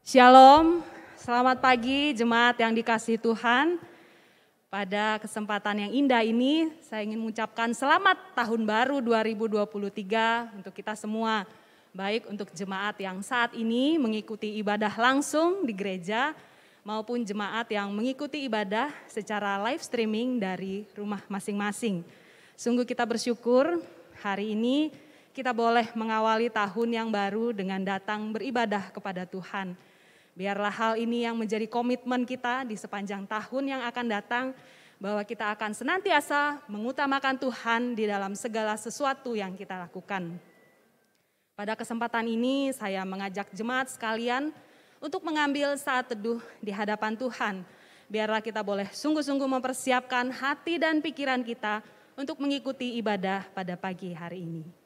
Shalom, selamat pagi jemaat yang dikasihi Tuhan. Pada kesempatan yang indah ini saya ingin mengucapkan selamat tahun baru 2023 untuk kita semua. Baik untuk jemaat yang saat ini mengikuti ibadah langsung di gereja maupun jemaat yang mengikuti ibadah secara live streaming dari rumah masing-masing. Sungguh kita bersyukur hari ini kita boleh mengawali tahun yang baru dengan datang beribadah kepada Tuhan. Biarlah hal ini yang menjadi komitmen kita di sepanjang tahun yang akan datang, bahwa kita akan senantiasa mengutamakan Tuhan di dalam segala sesuatu yang kita lakukan. Pada kesempatan ini saya mengajak jemaat sekalian untuk mengambil saat teduh di hadapan Tuhan. Biarlah kita boleh sungguh-sungguh mempersiapkan hati dan pikiran kita untuk mengikuti ibadah pada pagi hari ini.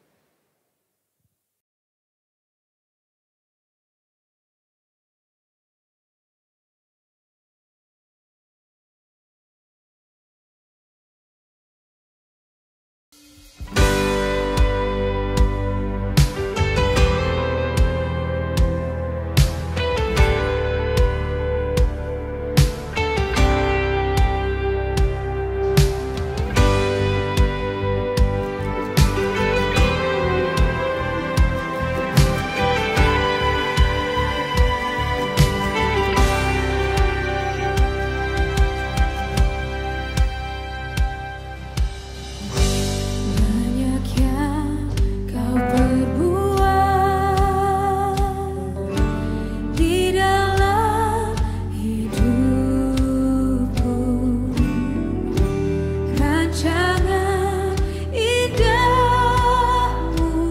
Setiamu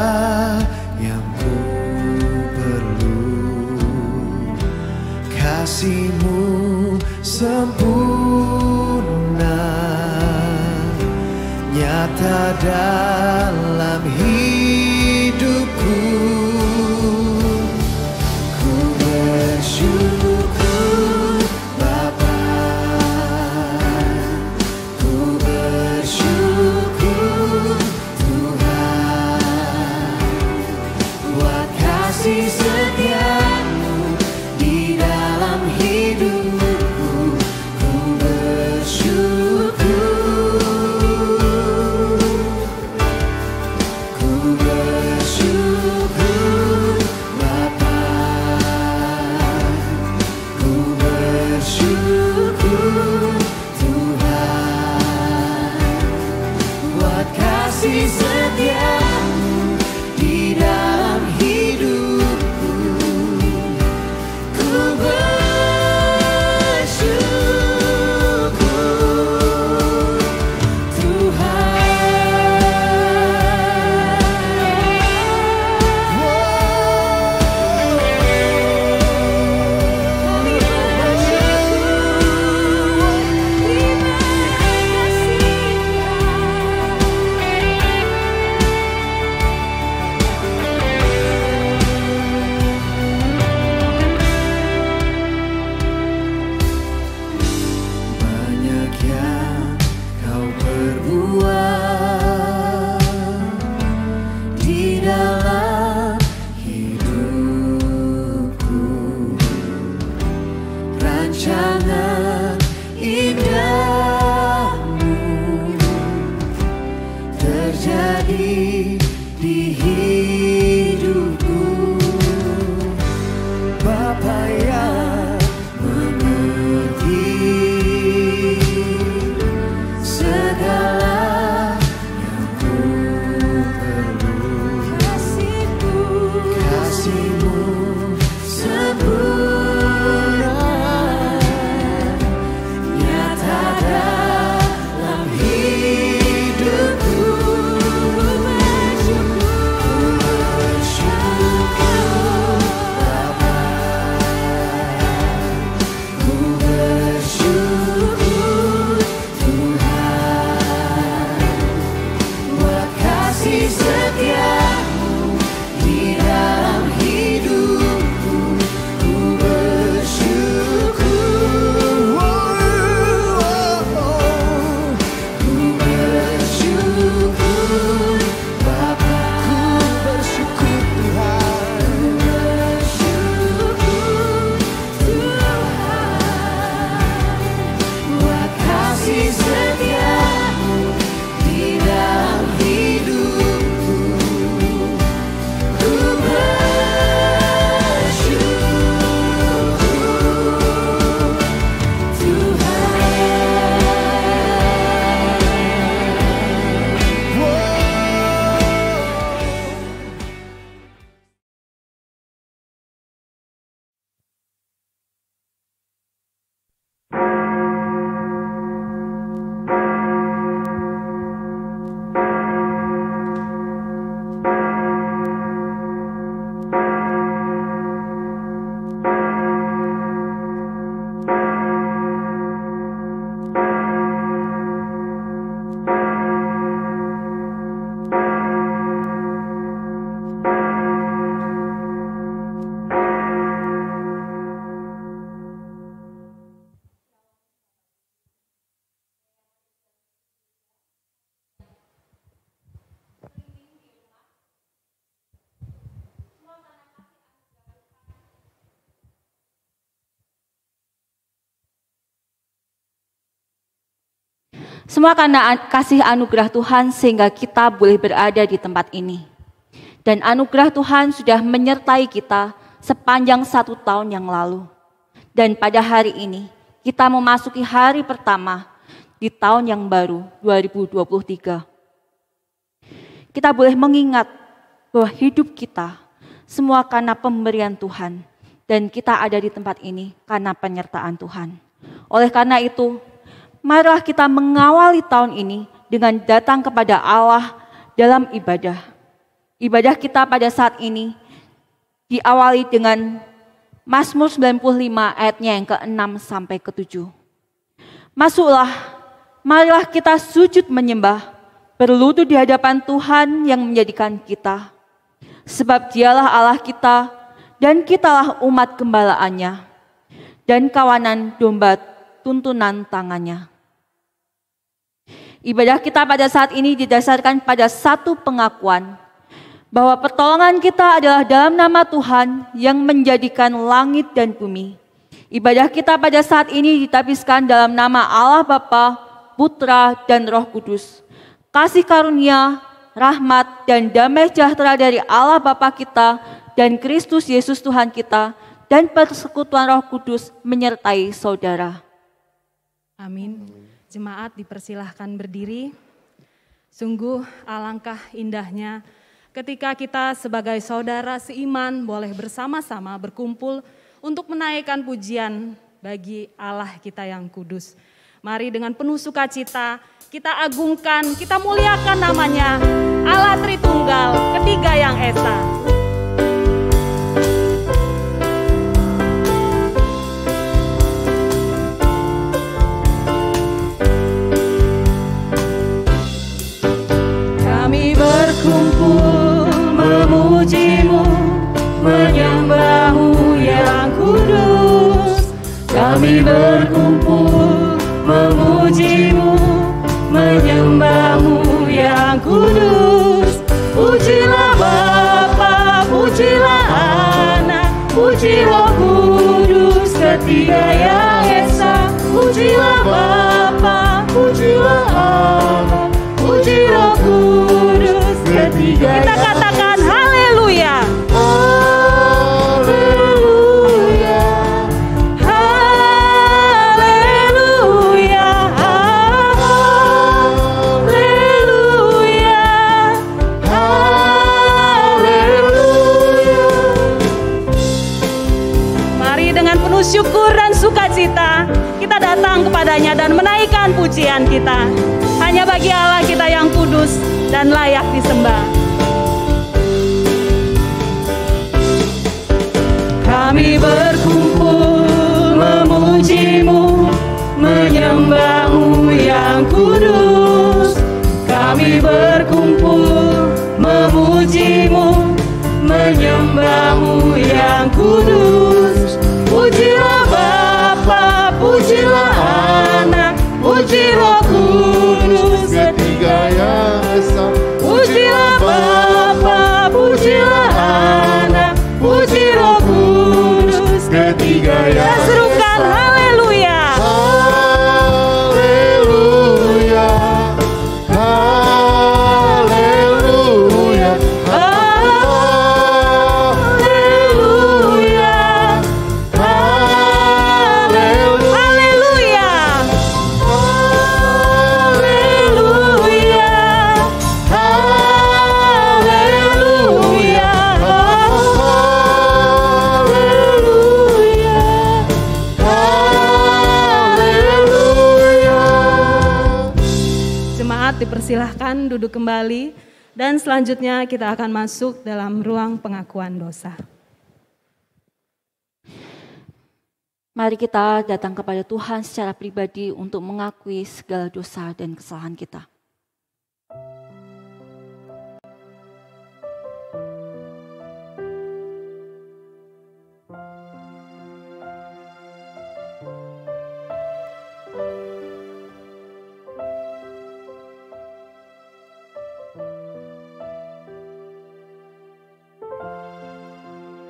di dalam hidupku. Semua karena kasih anugerah Tuhan sehingga kita boleh berada di tempat ini. Dan anugerah Tuhan sudah menyertai kita sepanjang 1 tahun yang lalu. Dan pada hari ini kita memasuki hari pertama di tahun yang baru 2023. Kita boleh mengingat bahwa hidup kita semua karena pemberian Tuhan. Dan kita ada di tempat ini karena penyertaan Tuhan. Oleh karena itu, marilah kita mengawali tahun ini dengan datang kepada Allah dalam ibadah. Ibadah kita pada saat ini diawali dengan Mazmur 95 ayatnya yang ke-6 sampai ke-7. Masuklah, marilah kita sujud menyembah, berlutut di hadapan Tuhan yang menjadikan kita. Sebab dialah Allah kita dan kitalah umat gembalaannya dan kawanan domba tuntunan tangannya. Ibadah kita pada saat ini didasarkan pada satu pengakuan bahwa pertolongan kita adalah dalam nama Tuhan yang menjadikan langit dan bumi. Ibadah kita pada saat ini ditapiskan dalam nama Allah Bapa, Putra, dan Roh Kudus. Kasih karunia, rahmat, dan damai sejahtera dari Allah Bapa kita dan Kristus Yesus Tuhan kita dan persekutuan Roh Kudus menyertai saudara. Amin. Jemaat dipersilahkan berdiri. Sungguh alangkah indahnya ketika kita sebagai saudara seiman boleh bersama-sama berkumpul untuk menaikkan pujian bagi Allah kita yang kudus. Mari dengan penuh sukacita kita agungkan, kita muliakan namanya, Allah Tritunggal, Ketiga yang Esa. Berkumpul memuji-Mu, menyembah-Mu yang kudus. Kami berkumpul memuji-Mu, menyembah-Mu yang kudus. Pujilah Bapa, pujilah Anak, puji Roh Kudus, Ketiga yang Esa. Pujilah Bapa, pujilah Anak, puji Roh Kudus, Ketiga. Kita katakan haleluya. Haleluya. Haleluya. Haleluya. Haleluya. Mari dengan penuh syukur dan sukacita kita datang kepadanya dan menaikkan pujian kita. Hanya bagi Allah kita yang kudus dan layak disembah. Kami berkumpul memuji-Mu, menyembah-Mu yang kudus. Kami berkumpul memuji-Mu, menyembah-Mu yang kudus. Pujilah Bapa, pujilah Anak, puji Roh Kudus, Ketiga yang Esa. Pujilah Bapa, pujilah Anak, puji Roh Kudus, Ketiga yang Esa. Serukan haleluya. Haleluya. Haleluya. Haleluya. Haleluya. Haleluya. Haleluya. Haleluya. Haleluya. Jemaat dipersilahkan duduk kembali dan selanjutnya kita akan masuk dalam ruang pengakuan dosa. Mari kita datang kepada Tuhan secara pribadi untuk mengakui segala dosa dan kesalahan kita.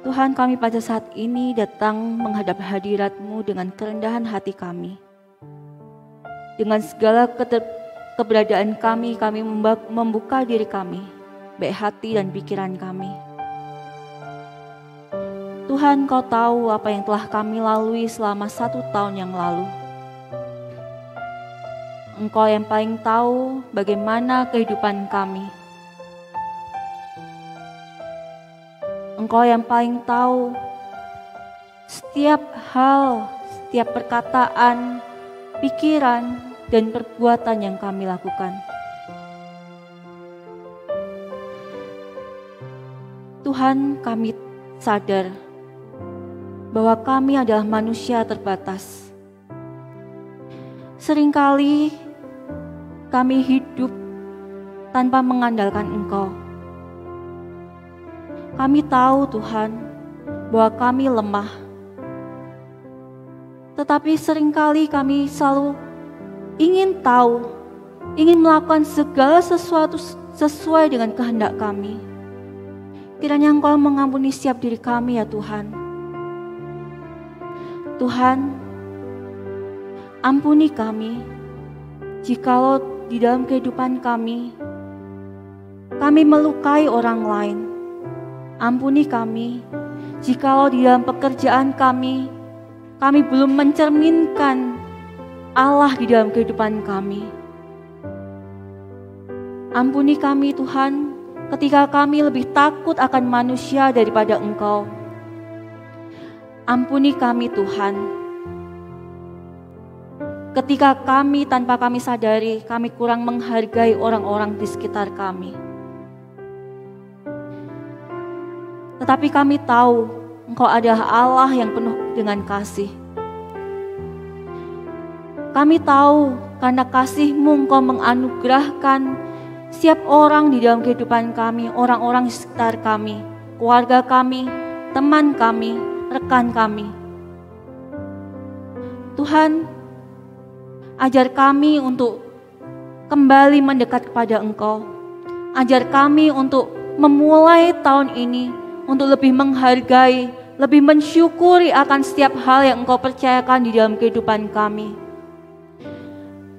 Tuhan, kami pada saat ini datang menghadap hadirat-Mu dengan kerendahan hati kami. Dengan segala keberadaan kami membuka diri kami, baik hati dan pikiran kami. Tuhan, Kau tahu apa yang telah kami lalui selama 1 tahun yang lalu. Engkau yang paling tahu bagaimana kehidupan kami. Engkau yang paling tahu setiap hal, setiap perkataan, pikiran, dan perbuatan yang kami lakukan. Tuhan, kami sadar bahwa kami adalah manusia terbatas. Seringkali kami hidup tanpa mengandalkan Engkau. Kami tahu Tuhan bahwa kami lemah. Tetapi seringkali kami selalu ingin tahu, ingin melakukan segala sesuatu sesuai dengan kehendak kami. Kiranya Engkau mengampuni setiap diri kami ya Tuhan. Tuhan, ampuni kami jikalau di dalam kehidupan kami melukai orang lain. Ampuni kami jikalau di dalam pekerjaan kami belum mencerminkan Allah di dalam kehidupan kami. Ampuni kami Tuhan ketika kami lebih takut akan manusia daripada Engkau. Ampuni kami Tuhan ketika kami tanpa kami sadari kami kurang menghargai orang-orang di sekitar kami. Tetapi kami tahu Engkau adalah Allah yang penuh dengan kasih. Kami tahu karena kasih-Mu Engkau menganugerahkan setiap orang di dalam kehidupan kami, orang-orang di sekitar kami, keluarga kami, teman kami, rekan kami. Tuhan, ajar kami untuk kembali mendekat kepada Engkau. Ajar kami untuk memulai tahun ini untuk lebih menghargai, lebih mensyukuri akan setiap hal yang Engkau percayakan di dalam kehidupan kami.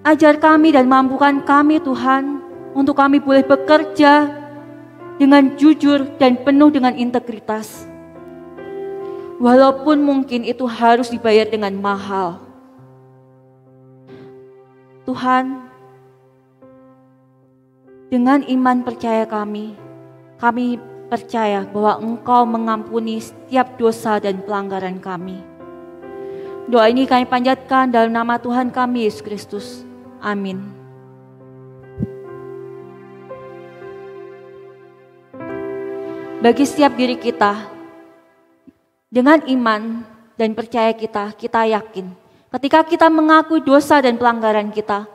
Ajar kami dan mampukan kami Tuhan, untuk kami boleh bekerja dengan jujur dan penuh dengan integritas. Walaupun mungkin itu harus dibayar dengan mahal. Tuhan, dengan iman percaya kami percaya bahwa Engkau mengampuni setiap dosa dan pelanggaran kami. Doa ini kami panjatkan dalam nama Tuhan kami Yesus Kristus. Amin. Bagi setiap diri kita, dengan iman dan percaya kita yakin ketika kita mengakui dosa dan pelanggaran kita,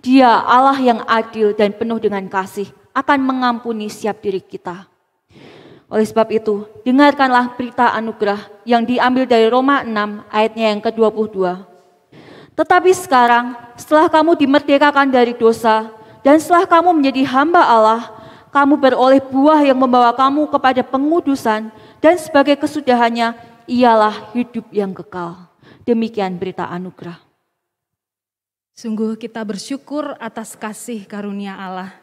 Dia Allah yang adil dan penuh dengan kasih akan mengampuni setiap diri kita. Oleh sebab itu, dengarkanlah berita anugerah yang diambil dari Roma 6 ayatnya yang ke-22. Tetapi sekarang, setelah kamu dimerdekakan dari dosa, dan setelah kamu menjadi hamba Allah, kamu beroleh buah yang membawa kamu kepada pengudusan, dan sebagai kesudahannya, ialah hidup yang kekal. Demikian berita anugerah. Sungguh kita bersyukur atas kasih karunia Allah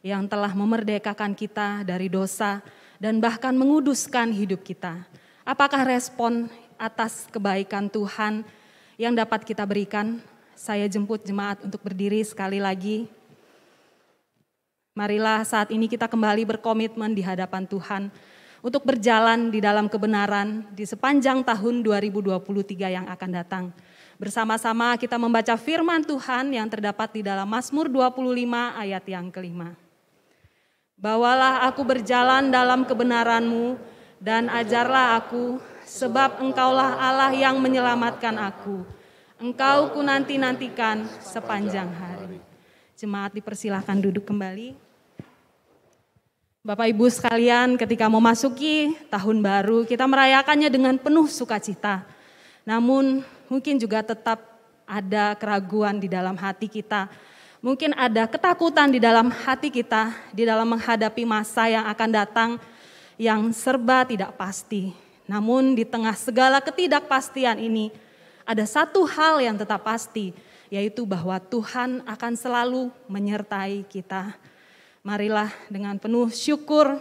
yang telah memerdekakan kita dari dosa, dan bahkan menguduskan hidup kita. Apakah respon atas kebaikan Tuhan yang dapat kita berikan? Saya jemput jemaat untuk berdiri sekali lagi. Marilah saat ini kita kembali berkomitmen di hadapan Tuhan untuk berjalan di dalam kebenaran di sepanjang tahun 2023 yang akan datang. Bersama-sama kita membaca firman Tuhan yang terdapat di dalam Mazmur 25 ayat yang kelima. Bawalah aku berjalan dalam kebenaran-Mu dan ajarlah aku, sebab Engkaulah Allah yang menyelamatkan aku. Engkau ku nanti-nantikan sepanjang hari. Jemaat dipersilahkan duduk kembali. Bapak Ibu sekalian, ketika memasuki tahun baru, kita merayakannya dengan penuh sukacita. Namun mungkin juga tetap ada keraguan di dalam hati kita. Mungkin ada ketakutan di dalam hati kita, di dalam menghadapi masa yang akan datang yang serba tidak pasti. Namun di tengah segala ketidakpastian ini, ada satu hal yang tetap pasti, yaitu bahwa Tuhan akan selalu menyertai kita. Marilah dengan penuh syukur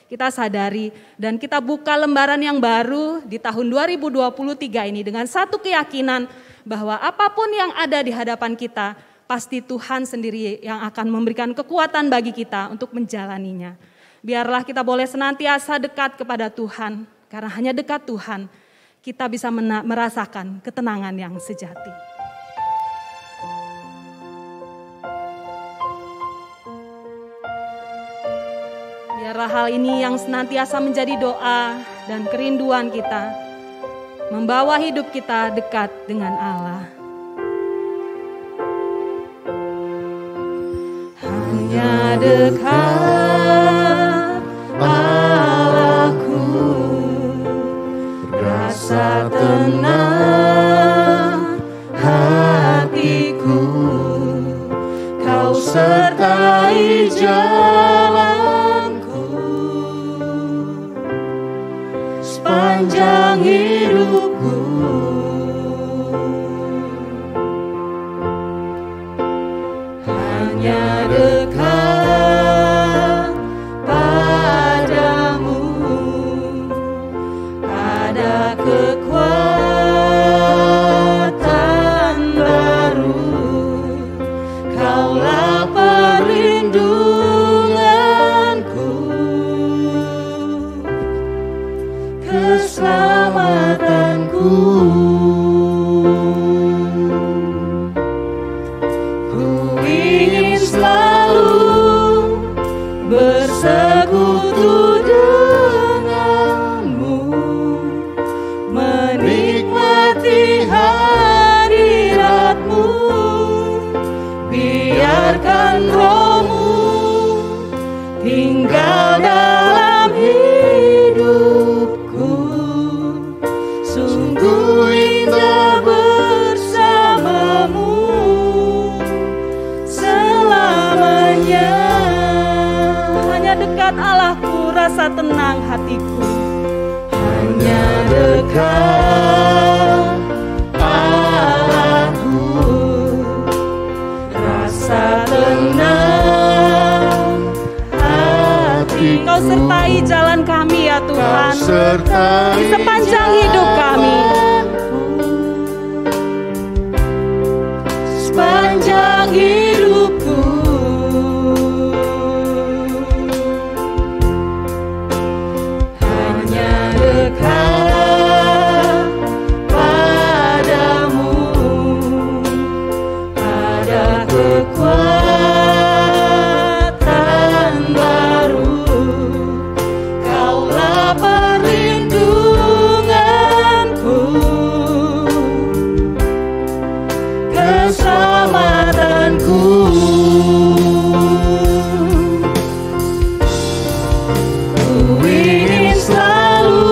kita sadari dan kita buka lembaran yang baru di tahun 2023 ini dengan satu keyakinan bahwa apapun yang ada di hadapan kita, pasti Tuhan sendiri yang akan memberikan kekuatan bagi kita untuk menjalaninya. Biarlah kita boleh senantiasa dekat kepada Tuhan, karena hanya dekat Tuhan kita bisa merasakan ketenangan yang sejati. Biarlah hal ini yang senantiasa menjadi doa dan kerinduan kita, membawa hidup kita dekat dengan Allah. Hanya dekat Allahku, rasa tenang hatiku, Kau sertai jalanku sepanjang hidupku. Hanya dekat padamu ada kekuatan baru, Kaulah perlindunganku, keselamatanku. Ku ingin selalu bersekutu denganmu, menikmati hadiratmu. Biarkan Roh-Mu tinggal dalam hidupku. Sungguh indah bersamamu selamanya. Hanya dekat Allahku, rasa tenang hatiku. Hanya dekat Allahku, rasa tenang hati. Kau sertai jalan kami ya Tuhan, di sepanjang hidup kami, sepanjang hidupku. Hanya dekat padamu ada kekuatan baru, Kaulah perlindunganku, keselamatanku. Ku ingin selalu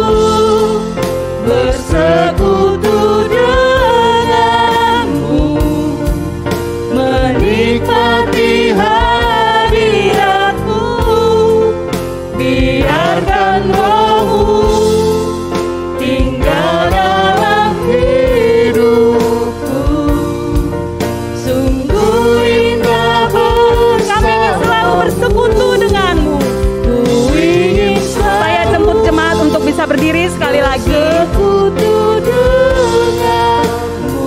bersekutu denganmu, menikmati hadiratmu. Biarkan Roh-Mu tinggal dalam hidupku. Sungguh indah bersamamu. Kami ingin selalu bersekutu denganmu. Ku ingin selalu. Saya jemput jemaat untuk bisa berdiri sekali lagi. Bersekutu denganmu,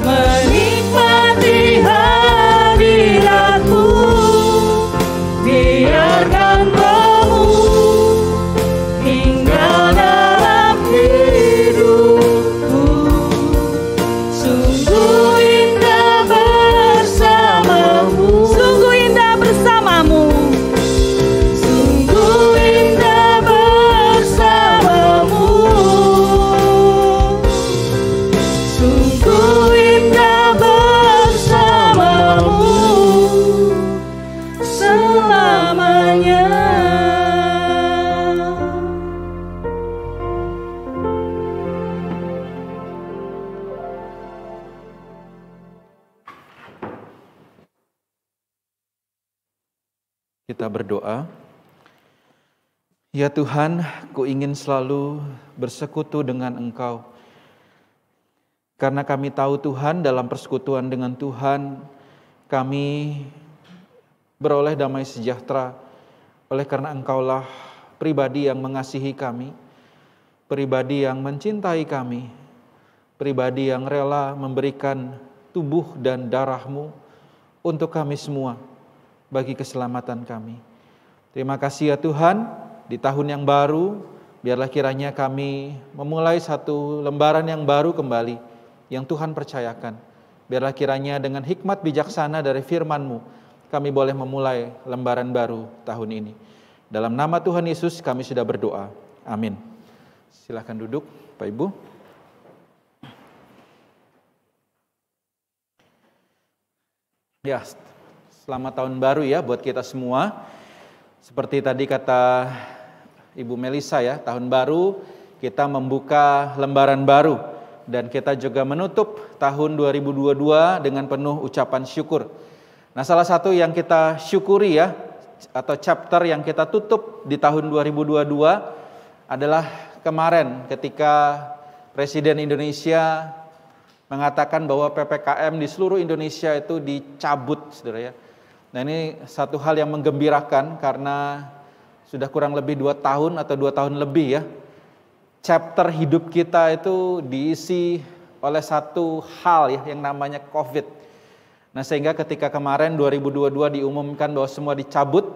menikmati hadiratmu. Biarkan Roh-Mu tinggal dalam hidupku. Sungguh indah bersamamu, sungguh indah bersamamu, sungguh indah bersamamu, sungguh indah bersamamu selamanya. Kita berdoa. Ya Tuhan, ku ingin selalu bersekutu dengan Engkau. Karena kami tahu Tuhan, dalam persekutuan dengan Tuhan, kami beroleh damai sejahtera. Oleh karena Engkaulah pribadi yang mengasihi kami, pribadi yang mencintai kami, pribadi yang rela memberikan tubuh dan darah-Mu untuk kami semua, bagi keselamatan kami. Terima kasih ya Tuhan, di tahun yang baru, biarlah kiranya kami memulai satu lembaran yang baru kembali, yang Tuhan percayakan. Biarlah kiranya dengan hikmat bijaksana dari firman-Mu, kami boleh memulai lembaran baru tahun ini. Dalam nama Tuhan Yesus kami sudah berdoa. Amin. Silakan duduk, Pak Ibu. Ya, selamat tahun baru ya buat kita semua. Seperti tadi kata Ibu Melisa ya, tahun baru kita membuka lembaran baru. Dan kita juga menutup tahun 2022 dengan penuh ucapan syukur. Nah, salah satu yang kita syukuri ya, atau chapter yang kita tutup di tahun 2022 adalah kemarin ketika Presiden Indonesia mengatakan bahwa PPKM di seluruh Indonesia itu dicabut, saudara ya. Nah, ini satu hal yang menggembirakan karena sudah kurang lebih 2 tahun atau 2 tahun lebih ya, chapter hidup kita itu diisi oleh satu hal ya yang namanya COVID. Nah, sehingga ketika kemarin 2022 diumumkan bahwa semua dicabut,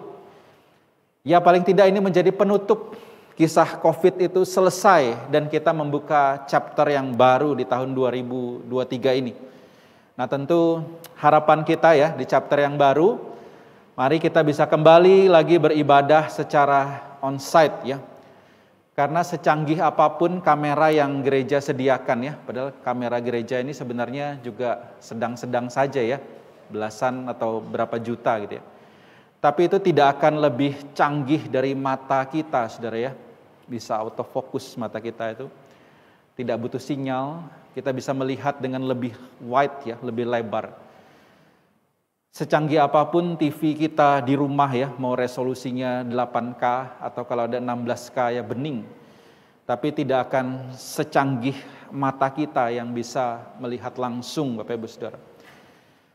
ya paling tidak ini menjadi penutup kisah COVID itu selesai dan kita membuka chapter yang baru di tahun 2023 ini. Nah, tentu harapan kita ya di chapter yang baru, mari kita bisa kembali lagi beribadah secara on-site ya. Karena secanggih apapun kamera yang gereja sediakan ya, padahal kamera gereja ini sebenarnya juga sedang-sedang saja ya, belasan atau berapa juta gitu ya. Tapi itu tidak akan lebih canggih dari mata kita, saudara ya. Bisa autofocus mata kita itu, tidak butuh sinyal, kita bisa melihat dengan lebih wide ya, lebih lebar. Secanggih apapun TV kita di rumah ya, mau resolusinya 8K atau kalau ada 16K ya bening. Tapi tidak akan secanggih mata kita yang bisa melihat langsung Bapak Ibu Saudara.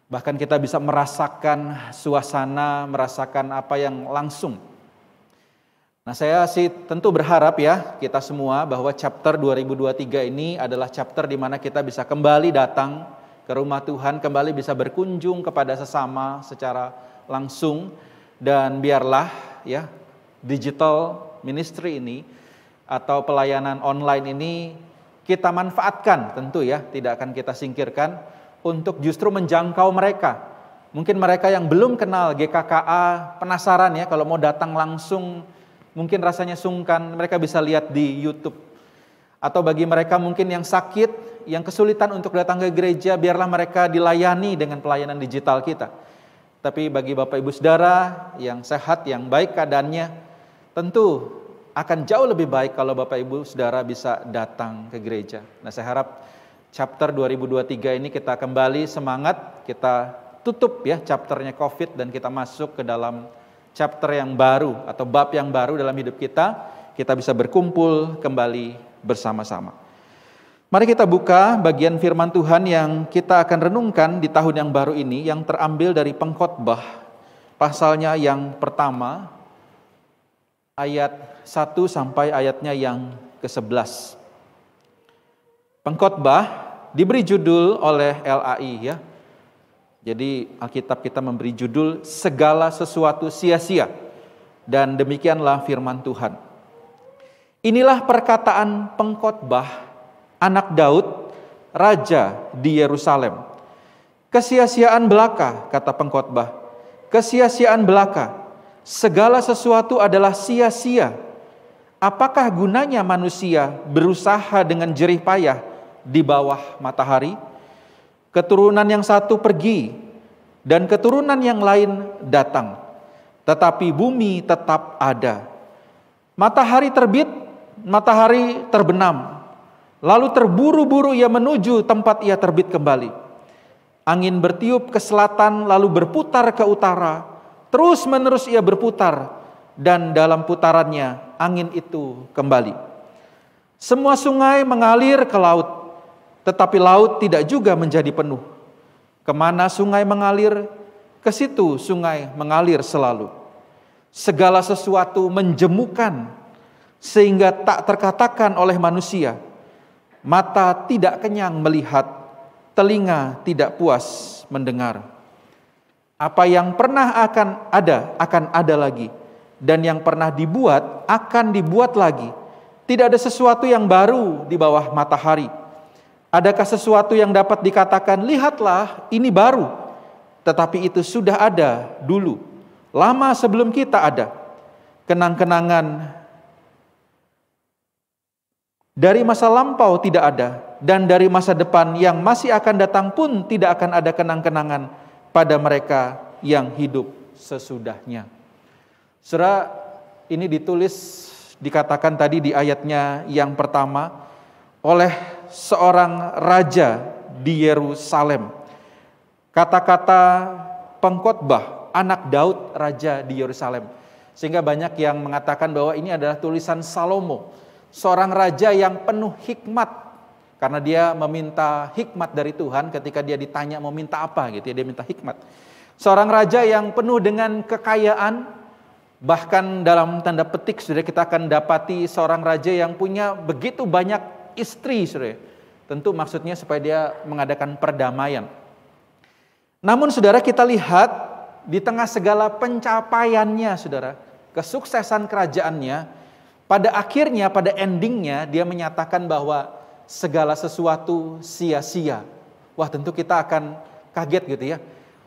Bahkan kita bisa merasakan suasana, merasakan apa yang langsung. Nah, saya sih tentu berharap ya kita semua bahwa chapter 2023 ini adalah chapter di mana kita bisa kembali datang ke rumah Tuhan, kembali bisa berkunjung kepada sesama secara langsung, dan biarlah ya digital ministry ini atau pelayanan online ini kita manfaatkan, tentu ya tidak akan kita singkirkan untuk justru menjangkau mereka. Mungkin mereka yang belum kenal GKKA penasaran ya kalau mau datang langsung, mungkin rasanya sungkan, mereka bisa lihat di YouTube. Atau bagi mereka mungkin yang sakit, yang kesulitan untuk datang ke gereja, biarlah mereka dilayani dengan pelayanan digital kita. Tapi bagi Bapak Ibu Saudara yang sehat, yang baik keadaannya, tentu akan jauh lebih baik kalau Bapak Ibu Saudara bisa datang ke gereja. Nah, saya harap chapter 2023 ini kita kembali semangat, kita tutup ya chapternya COVID dan kita masuk ke dalam chapter yang baru atau bab yang baru dalam hidup kita bisa berkumpul kembali bersama-sama. Mari kita buka bagian firman Tuhan yang kita akan renungkan di tahun yang baru ini, yang terambil dari Pengkhotbah, pasalnya yang pertama, ayat 1 sampai ayatnya yang ke-11. Pengkhotbah diberi judul oleh LAI ya. Jadi Alkitab kita memberi judul segala sesuatu sia-sia, dan demikianlah firman Tuhan. Inilah perkataan pengkhotbah anak Daud, raja di Yerusalem. Kesia-siaan belaka, kata pengkhotbah, kesia-siaan belaka, segala sesuatu adalah sia-sia. Apakah gunanya manusia berusaha dengan jerih payah di bawah matahari? Keturunan yang satu pergi dan keturunan yang lain datang, tetapi bumi tetap ada. Matahari terbit, matahari terbenam, lalu terburu-buru ia menuju tempat ia terbit kembali. Angin bertiup ke selatan lalu berputar ke utara, terus menerus ia berputar, dan dalam putarannya angin itu kembali. Semua sungai mengalir ke laut, tetapi laut tidak juga menjadi penuh. Kemana sungai mengalir, ke situ sungai mengalir selalu. Segala sesuatu menjemukan, sehingga tak terkatakan oleh manusia. Mata tidak kenyang melihat, telinga tidak puas mendengar. Apa yang pernah akan ada lagi. Dan yang pernah dibuat, akan dibuat lagi. Tidak ada sesuatu yang baru di bawah matahari. Adakah sesuatu yang dapat dikatakan, lihatlah ini baru. Tetapi itu sudah ada dulu. Lama sebelum kita ada. Kenang-kenangan dari masa lampau tidak ada. Dan dari masa depan yang masih akan datang pun tidak akan ada kenang-kenangan pada mereka yang hidup sesudahnya. Saudara, ini dikatakan tadi di ayatnya yang pertama oleh seorang raja di Yerusalem. Kata-kata pengkhotbah anak Daud raja di Yerusalem. Sehingga banyak yang mengatakan bahwa ini adalah tulisan Salomo, seorang raja yang penuh hikmat, karena dia meminta hikmat dari Tuhan ketika dia ditanya mau minta apa gitu ya, dia minta hikmat. Seorang raja yang penuh dengan kekayaan, bahkan dalam tanda petik saudara, kita akan dapati seorang raja yang punya begitu banyak istri saudara. Tentu maksudnya supaya dia mengadakan perdamaian. Namun saudara, kita lihat di tengah segala pencapaiannya saudara, kesuksesan kerajaannya, pada akhirnya, pada endingnya dia menyatakan bahwa segala sesuatu sia-sia. Wah, tentu kita akan kaget gitu ya.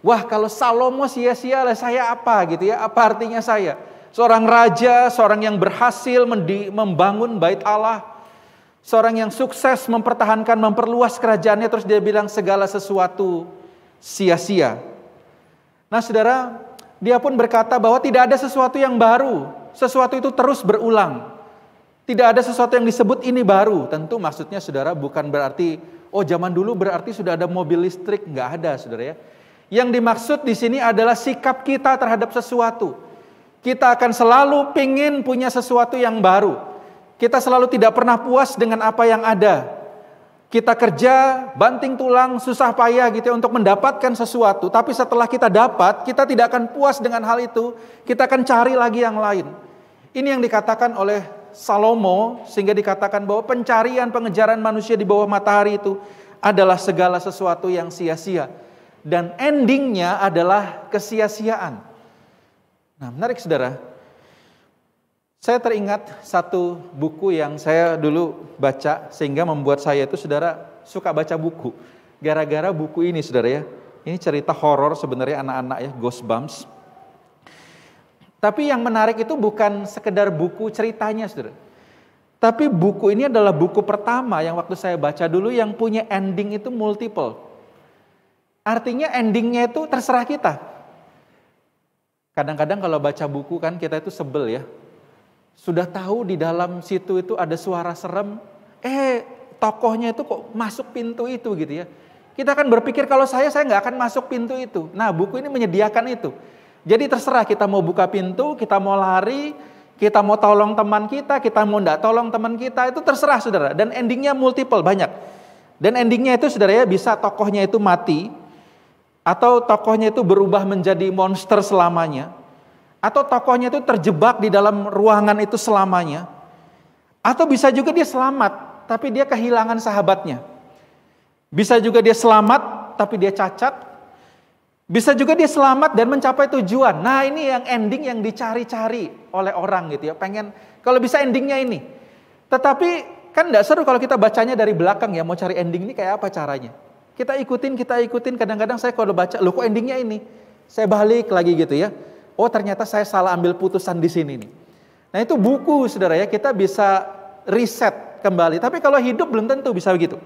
Wah, kalau Salomo sia-sia lah saya apa gitu ya, apa artinya saya? Seorang raja, seorang yang berhasil membangun bait Allah, seorang yang sukses mempertahankan, memperluas kerajaannya, terus dia bilang segala sesuatu sia-sia. Nah saudara, dia pun berkata bahwa tidak ada sesuatu yang baru, sesuatu itu terus berulang. Tidak ada sesuatu yang disebut ini baru. Tentu maksudnya saudara bukan berarti, oh zaman dulu berarti sudah ada mobil listrik, nggak ada saudara ya. Yang dimaksud di sini adalah sikap kita terhadap sesuatu. Kita akan selalu pingin punya sesuatu yang baru. Kita selalu tidak pernah puas dengan apa yang ada. Kita kerja, banting tulang, susah payah gitu ya untuk mendapatkan sesuatu. Tapi setelah kita dapat, kita tidak akan puas dengan hal itu. Kita akan cari lagi yang lain. Ini yang dikatakan oleh Salomo, sehingga dikatakan bahwa pencarian, pengejaran manusia di bawah matahari itu adalah segala sesuatu yang sia-sia. Dan endingnya adalah kesia-siaan. Nah, menarik saudara. Saya teringat satu buku yang saya dulu baca, sehingga membuat saya itu saudara suka baca buku. Gara-gara buku ini saudara ya. Ini cerita horor sebenarnya anak-anak ya, Goosebumps. Tapi yang menarik itu bukan sekedar buku ceritanya saudara. Tapi buku ini adalah buku pertama yang waktu saya baca dulu yang punya ending itu multiple. Artinya endingnya itu terserah kita. Kadang-kadang kalau baca buku kan kita itu sebel ya. Sudah tahu di dalam situ itu ada suara serem, tokohnya itu kok masuk pintu itu gitu ya. Kita akan berpikir kalau saya nggak akan masuk pintu itu. Nah buku ini menyediakan itu. Jadi terserah kita mau buka pintu, kita mau lari, kita mau tolong teman kita mau nggak tolong teman kita, itu terserah saudara. Dan endingnya multiple, banyak. Dan endingnya itu saudara ya, bisa tokohnya itu mati, atau tokohnya itu berubah menjadi monster selamanya, atau tokohnya itu terjebak di dalam ruangan itu selamanya, atau bisa juga dia selamat, tapi dia kehilangan sahabatnya. Bisa juga dia selamat, tapi dia cacat. Bisa juga dia selamat dan mencapai tujuan. Nah ini yang ending yang dicari-cari oleh orang gitu ya. Pengen, kalau bisa endingnya ini. Tetapi kan gak seru kalau kita bacanya dari belakang ya. Mau cari ending ini kayak apa caranya. Kita ikutin. Kadang-kadang saya kalau baca, loh kok endingnya ini. Saya balik lagi gitu ya. Oh ternyata saya salah ambil putusan di sini nih. Nah itu buku saudara ya. Kita bisa riset kembali. Tapi kalau hidup belum tentu bisa begitu.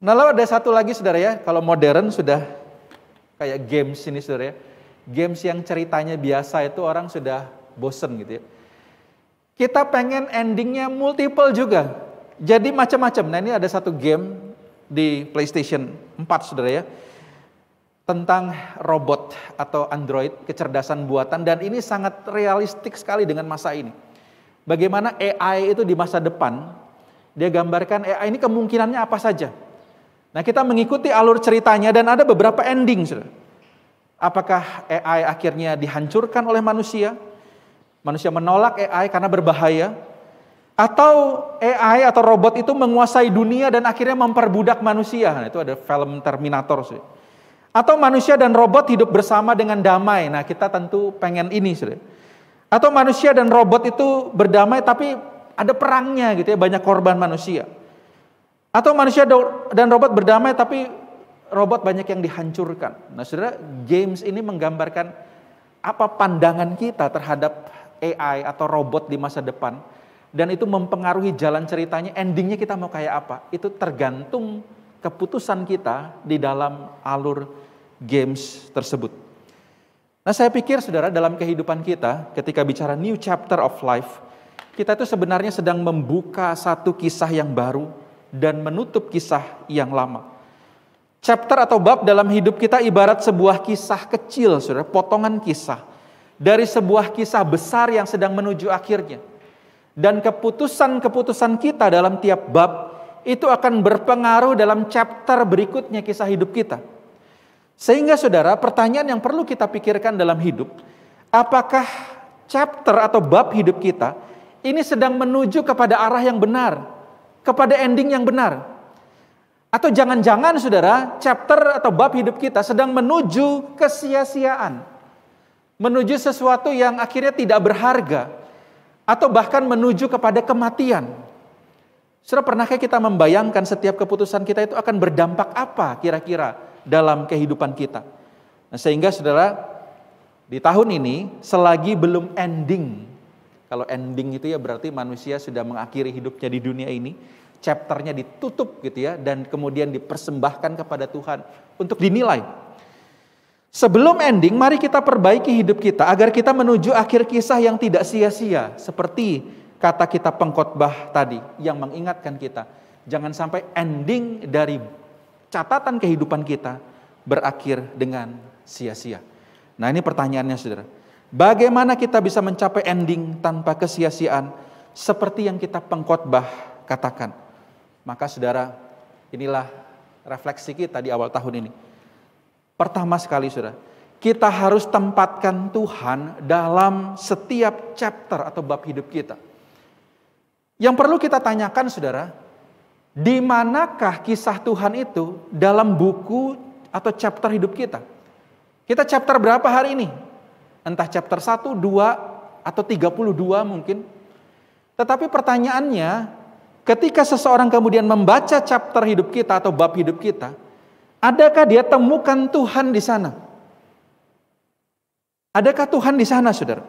Nah lalu ada satu lagi saudara ya. Kalau modern sudah kayak games ini saudara ya. Games yang ceritanya biasa itu orang sudah bosen gitu ya. Kita pengen endingnya multiple juga. Jadi macam-macam. Nah ini ada satu game di PlayStation 4 saudara ya. Tentang robot atau android, kecerdasan buatan. Dan ini sangat realistik sekali dengan masa ini. Bagaimana AI itu di masa depan, Dia gambarkan AI ini kemungkinannya apa saja. Nah, kita mengikuti alur ceritanya dan ada beberapa ending, saudara. Apakah AI akhirnya dihancurkan oleh manusia? Manusia menolak AI karena berbahaya? Atau AI atau robot itu menguasai dunia dan akhirnya memperbudak manusia? Nah, itu ada film Terminator, saudara. Atau manusia dan robot hidup bersama dengan damai? Nah, kita tentu pengen ini, saudara. Atau manusia dan robot itu berdamai tapi ada perangnya gitu ya, banyak korban manusia. Atau manusia dan robot berdamai tapi robot banyak yang dihancurkan. Nah, saudara, James ini menggambarkan apa pandangan kita terhadap AI atau robot di masa depan. Dan itu mempengaruhi jalan ceritanya, endingnya kita mau kayak apa. Itu tergantung keputusan kita di dalam alur James tersebut. Nah, saya pikir saudara, dalam kehidupan kita ketika bicara new chapter of life, kita itu sebenarnya sedang membuka satu kisah yang baru dan menutup kisah yang lama. Chapter atau bab dalam hidup kita ibarat sebuah kisah kecil, saudara, potongan kisah dari sebuah kisah besar yang sedang menuju akhirnya. Dan keputusan-keputusan kita dalam tiap bab itu akan berpengaruh dalam chapter berikutnya kisah hidup kita. Sehingga saudara, pertanyaan yang perlu kita pikirkan dalam hidup, apakah chapter atau bab hidup kita ini sedang menuju kepada arah yang benar, kepada ending yang benar? Atau jangan-jangan saudara, chapter atau bab hidup kita sedang menuju kesia-siaan, menuju sesuatu yang akhirnya tidak berharga, atau bahkan menuju kepada kematian. Saudara, pernahkah kita membayangkan setiap keputusan kita itu akan berdampak apa kira-kira dalam kehidupan kita? Nah, sehingga saudara, di tahun ini selagi belum ending, kalau ending itu ya berarti manusia sudah mengakhiri hidupnya di dunia ini, chapternya ditutup gitu ya, dan kemudian dipersembahkan kepada Tuhan untuk dinilai. Sebelum ending, mari kita perbaiki hidup kita agar kita menuju akhir kisah yang tidak sia-sia, seperti kata kita pengkhotbah tadi yang mengingatkan kita, jangan sampai ending dari catatan kehidupan kita berakhir dengan sia-sia. Nah, ini pertanyaannya saudara. Bagaimana kita bisa mencapai ending tanpa kesia-siaan seperti yang kita pengkhotbah katakan? Maka saudara, inilah refleksi kita di awal tahun ini. Pertama sekali saudara, kita harus tempatkan Tuhan dalam setiap chapter atau bab hidup kita. Yang perlu kita tanyakan saudara, di manakah kisah Tuhan itu dalam buku atau chapter hidup kita? Kita chapter berapa hari ini? Entah chapter 1, 2, atau 32 mungkin. Tetapi pertanyaannya, ketika seseorang kemudian membaca chapter hidup kita atau bab hidup kita, adakah dia temukan Tuhan di sana? Adakah Tuhan di sana, saudara?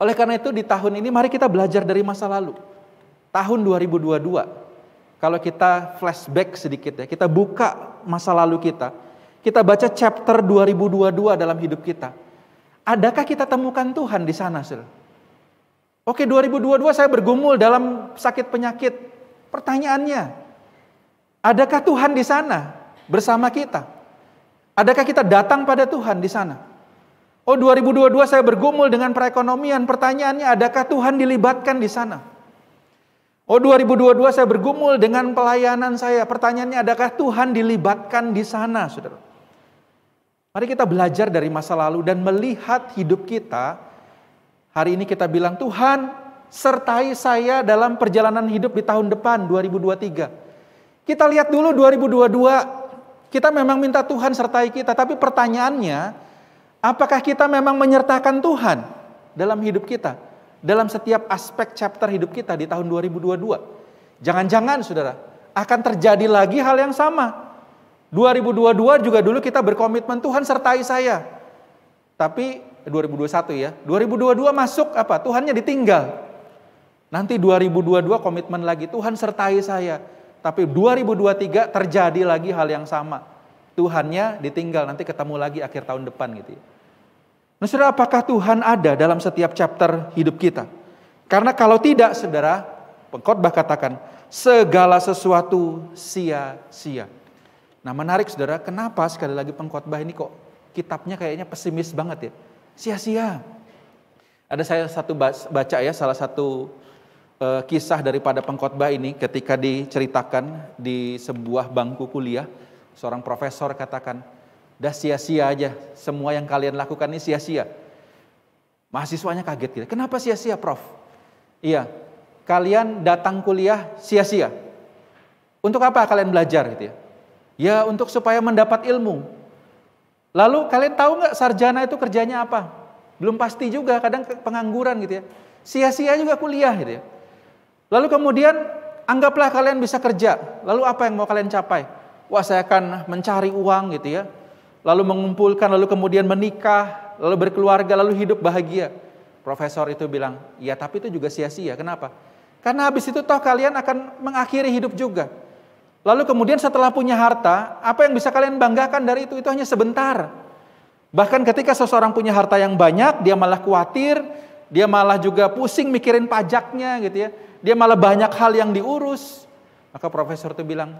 Oleh karena itu di tahun ini mari kita belajar dari masa lalu. Tahun 2022. Kalau kita flashback sedikit ya, kita buka masa lalu kita. Kita baca chapter 2022 dalam hidup kita. Adakah kita temukan Tuhan di sana, saudara? Oke, 2022 saya bergumul dalam sakit penyakit. Pertanyaannya, adakah Tuhan di sana bersama kita? Adakah kita datang pada Tuhan di sana? Oh, 2022 saya bergumul dengan perekonomian. Pertanyaannya, adakah Tuhan dilibatkan di sana? Oh, 2022 saya bergumul dengan pelayanan saya. Pertanyaannya, adakah Tuhan dilibatkan di sana, saudara? Mari kita belajar dari masa lalu dan melihat hidup kita. Hari ini kita bilang, Tuhan sertai saya dalam perjalanan hidup di tahun depan 2023. Kita lihat dulu 2022, kita memang minta Tuhan sertai kita. Tapi pertanyaannya, apakah kita memang menyertakan Tuhan dalam hidup kita? Dalam setiap aspek chapter hidup kita di tahun 2022. Jangan-jangan saudara, akan terjadi lagi hal yang sama. 2022 juga dulu kita berkomitmen, Tuhan sertai saya. Tapi 2021 ya, 2022 masuk apa? Tuhannya ditinggal. Nanti 2022 komitmen lagi, Tuhan sertai saya. Tapi 2023 terjadi lagi hal yang sama. Tuhannya ditinggal, nanti ketemu lagi akhir tahun depan gitu ya. Nah, saudara, apakah Tuhan ada dalam setiap chapter hidup kita? Karena kalau tidak, saudara, pengkhotbah katakan, segala sesuatu sia-sia. Nah, menarik saudara, kenapa sekali lagi pengkhotbah ini kok kitabnya kayaknya pesimis banget ya? Sia-sia. Ada saya baca ya, salah satu kisah daripada pengkhotbah ini ketika diceritakan di sebuah bangku kuliah. Seorang profesor katakan, "Dah sia-sia aja, semua yang kalian lakukan ini sia-sia." Mahasiswanya kaget gitu. "Kenapa sia-sia, Prof?" "Iya, kalian datang kuliah sia-sia. Untuk apa kalian belajar gitu ya?" "Ya untuk supaya mendapat ilmu." "Lalu kalian tahu nggak sarjana itu kerjanya apa?" "Belum pasti juga, kadang pengangguran gitu ya. Sia-sia juga kuliah gitu ya." "Lalu kemudian anggaplah kalian bisa kerja. Lalu apa yang mau kalian capai?" "Wah, saya akan mencari uang gitu ya. Lalu mengumpulkan, lalu kemudian menikah, lalu berkeluarga, lalu hidup bahagia." Profesor itu bilang, "Ya tapi itu juga sia-sia. Kenapa? Karena habis itu toh kalian akan mengakhiri hidup juga. Lalu kemudian setelah punya harta, apa yang bisa kalian banggakan dari itu? Itu hanya sebentar. Bahkan ketika seseorang punya harta yang banyak, dia malah khawatir, dia malah juga pusing mikirin pajaknya gitu ya. Dia malah banyak hal yang diurus." Maka profesor itu bilang,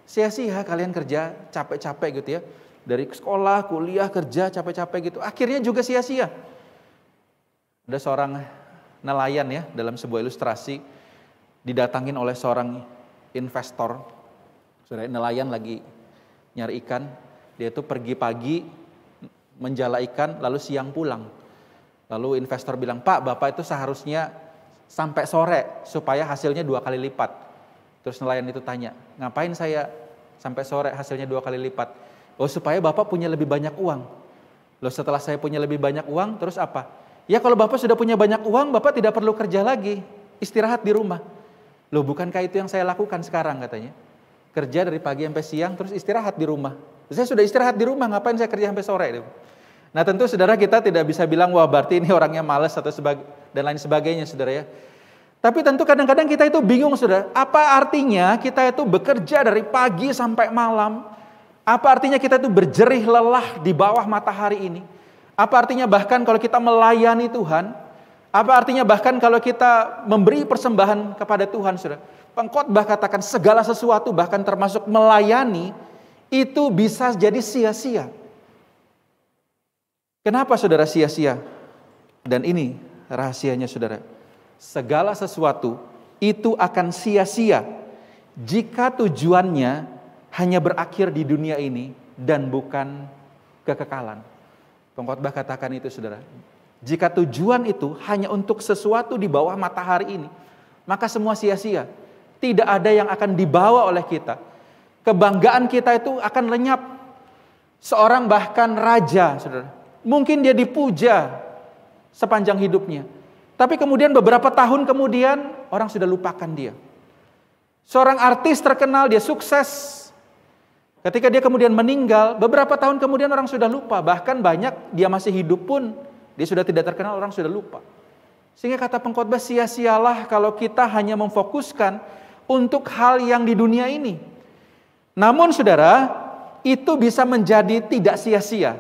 "Sia-sia kalian kerja capek-capek gitu ya. Dari sekolah, kuliah, kerja capek-capek gitu. Akhirnya juga sia-sia." Ada seorang nelayan ya dalam sebuah ilustrasi didatangin oleh seorang investor. Saudara, nelayan lagi nyari ikan, dia itu pergi pagi menjala ikan lalu siang pulang. Lalu investor bilang, "Pak, Bapak itu seharusnya sampai sore supaya hasilnya 2 kali lipat." Terus nelayan itu tanya, "Ngapain saya sampai sore hasilnya 2 kali lipat?" "Oh, supaya Bapak punya lebih banyak uang." "Loh, setelah saya punya lebih banyak uang terus apa?" "Ya kalau Bapak sudah punya banyak uang, Bapak tidak perlu kerja lagi, istirahat di rumah." "Loh, bukankah itu yang saya lakukan sekarang?" katanya. "Kerja dari pagi sampai siang terus istirahat di rumah. Saya sudah istirahat di rumah, ngapain saya kerja sampai sore?" Nah tentu saudara, kita tidak bisa bilang wah berarti ini orangnya malas atau dan lain sebagainya saudara ya. Tapi tentu kadang-kadang kita itu bingung saudara, apa artinya kita itu bekerja dari pagi sampai malam? Apa artinya kita itu berjerih lelah di bawah matahari ini? Apa artinya bahkan kalau kita melayani Tuhan? Apa artinya bahkan kalau kita memberi persembahan kepada Tuhan saudara? Pengkhotbah katakan segala sesuatu bahkan termasuk melayani itu bisa jadi sia-sia. Kenapa saudara sia-sia? Dan ini rahasianya saudara. Segala sesuatu itu akan sia-sia jika tujuannya hanya berakhir di dunia ini dan bukan kekekalan. Pengkhotbah katakan itu saudara. Jika tujuan itu hanya untuk sesuatu di bawah matahari ini, maka semua sia-sia. Tidak ada yang akan dibawa oleh kita. Kebanggaan kita itu akan lenyap. Seorang bahkan raja, saudara, mungkin dia dipuja sepanjang hidupnya. Tapi kemudian beberapa tahun kemudian orang sudah lupakan dia. Seorang artis terkenal, dia sukses. Ketika dia kemudian meninggal, beberapa tahun kemudian orang sudah lupa. Bahkan banyak dia masih hidup pun, dia sudah tidak terkenal, orang sudah lupa. Sehingga kata pengkhotbah, sia-sialah kalau kita hanya memfokuskan untuk hal yang di dunia ini. Namun saudara, itu bisa menjadi tidak sia-sia.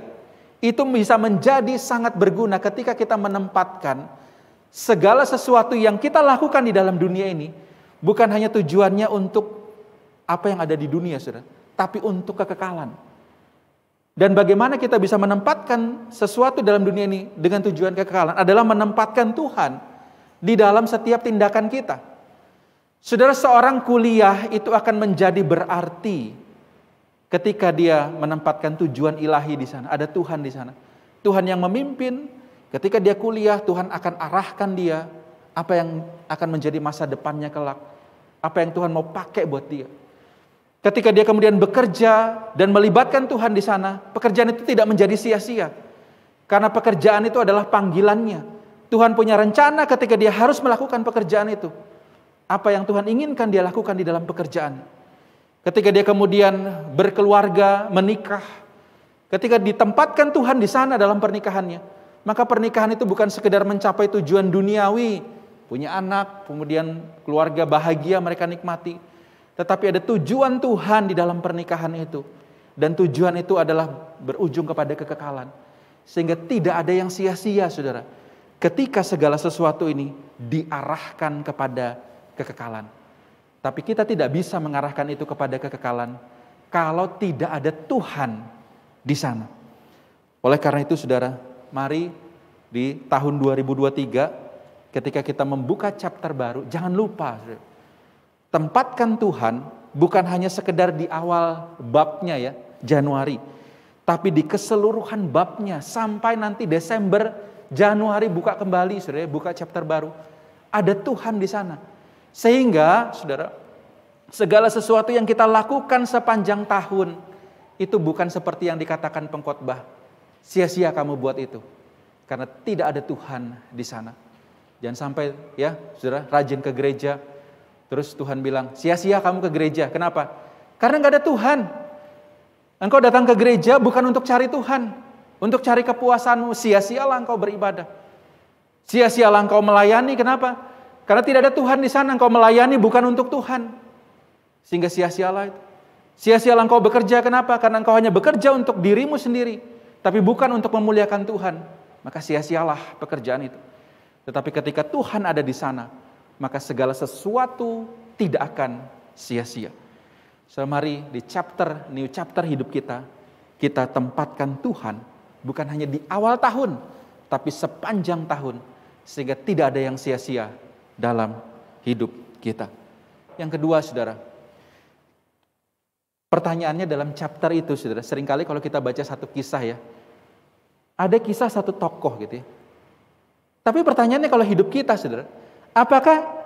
Itu bisa menjadi sangat berguna ketika kita menempatkan segala sesuatu yang kita lakukan di dalam dunia ini bukan hanya tujuannya untuk apa yang ada di dunia, saudara, tapi untuk kekekalan. Dan bagaimana kita bisa menempatkan sesuatu dalam dunia ini dengan tujuan kekekalan adalah menempatkan Tuhan di dalam setiap tindakan kita. Saudara, seorang kuliah itu akan menjadi berarti ketika dia menempatkan tujuan ilahi di sana. Ada Tuhan di sana. Tuhan yang memimpin. Ketika dia kuliah, Tuhan akan arahkan dia apa yang akan menjadi masa depannya kelak. Apa yang Tuhan mau pakai buat dia. Ketika dia kemudian bekerja dan melibatkan Tuhan di sana, pekerjaan itu tidak menjadi sia-sia. Karena pekerjaan itu adalah panggilannya. Tuhan punya rencana ketika dia harus melakukan pekerjaan itu. Apa yang Tuhan inginkan dia lakukan di dalam pekerjaan. Ketika dia kemudian berkeluarga, menikah, ketika ditempatkan Tuhan di sana dalam pernikahannya, maka pernikahan itu bukan sekedar mencapai tujuan duniawi, punya anak, kemudian keluarga bahagia mereka nikmati, tetapi ada tujuan Tuhan di dalam pernikahan itu, dan tujuan itu adalah berujung kepada kekekalan, sehingga tidak ada yang sia-sia, saudara, ketika segala sesuatu ini diarahkan kepada kekekalan. Tapi kita tidak bisa mengarahkan itu kepada kekekalan kalau tidak ada Tuhan di sana. Oleh karena itu saudara, mari di tahun 2023 ketika kita membuka chapter baru, jangan lupa, tempatkan Tuhan bukan hanya sekedar di awal babnya ya, Januari, tapi di keseluruhan babnya sampai nanti Desember, Januari buka kembali, saudara, buka chapter baru. Ada Tuhan di sana. Sehingga, saudara, segala sesuatu yang kita lakukan sepanjang tahun itu bukan seperti yang dikatakan pengkhotbah. Sia-sia kamu buat itu. Karena tidak ada Tuhan di sana. Jangan sampai ya, saudara, rajin ke gereja. Terus Tuhan bilang, sia-sia kamu ke gereja. Kenapa? Karena nggak ada Tuhan. Engkau datang ke gereja bukan untuk cari Tuhan, untuk cari kepuasanmu. Sia-sialah engkau beribadah. Sia-sialah engkau melayani. Kenapa? Karena tidak ada Tuhan di sana. Engkau melayani bukan untuk Tuhan. Sehingga sia-sialah itu. Sia-sialah engkau bekerja. Kenapa? Karena engkau hanya bekerja untuk dirimu sendiri, tapi bukan untuk memuliakan Tuhan. Maka sia-sialah pekerjaan itu. Tetapi ketika Tuhan ada di sana, maka segala sesuatu tidak akan sia-sia. So, mari di new chapter hidup kita, kita tempatkan Tuhan bukan hanya di awal tahun, tapi sepanjang tahun, sehingga tidak ada yang sia-sia dalam hidup kita. Yang kedua, saudara, pertanyaannya dalam chapter itu, saudara, seringkali kalau kita baca satu kisah ya, ada kisah satu tokoh gitu ya. Tapi pertanyaannya kalau hidup kita, saudara, apakah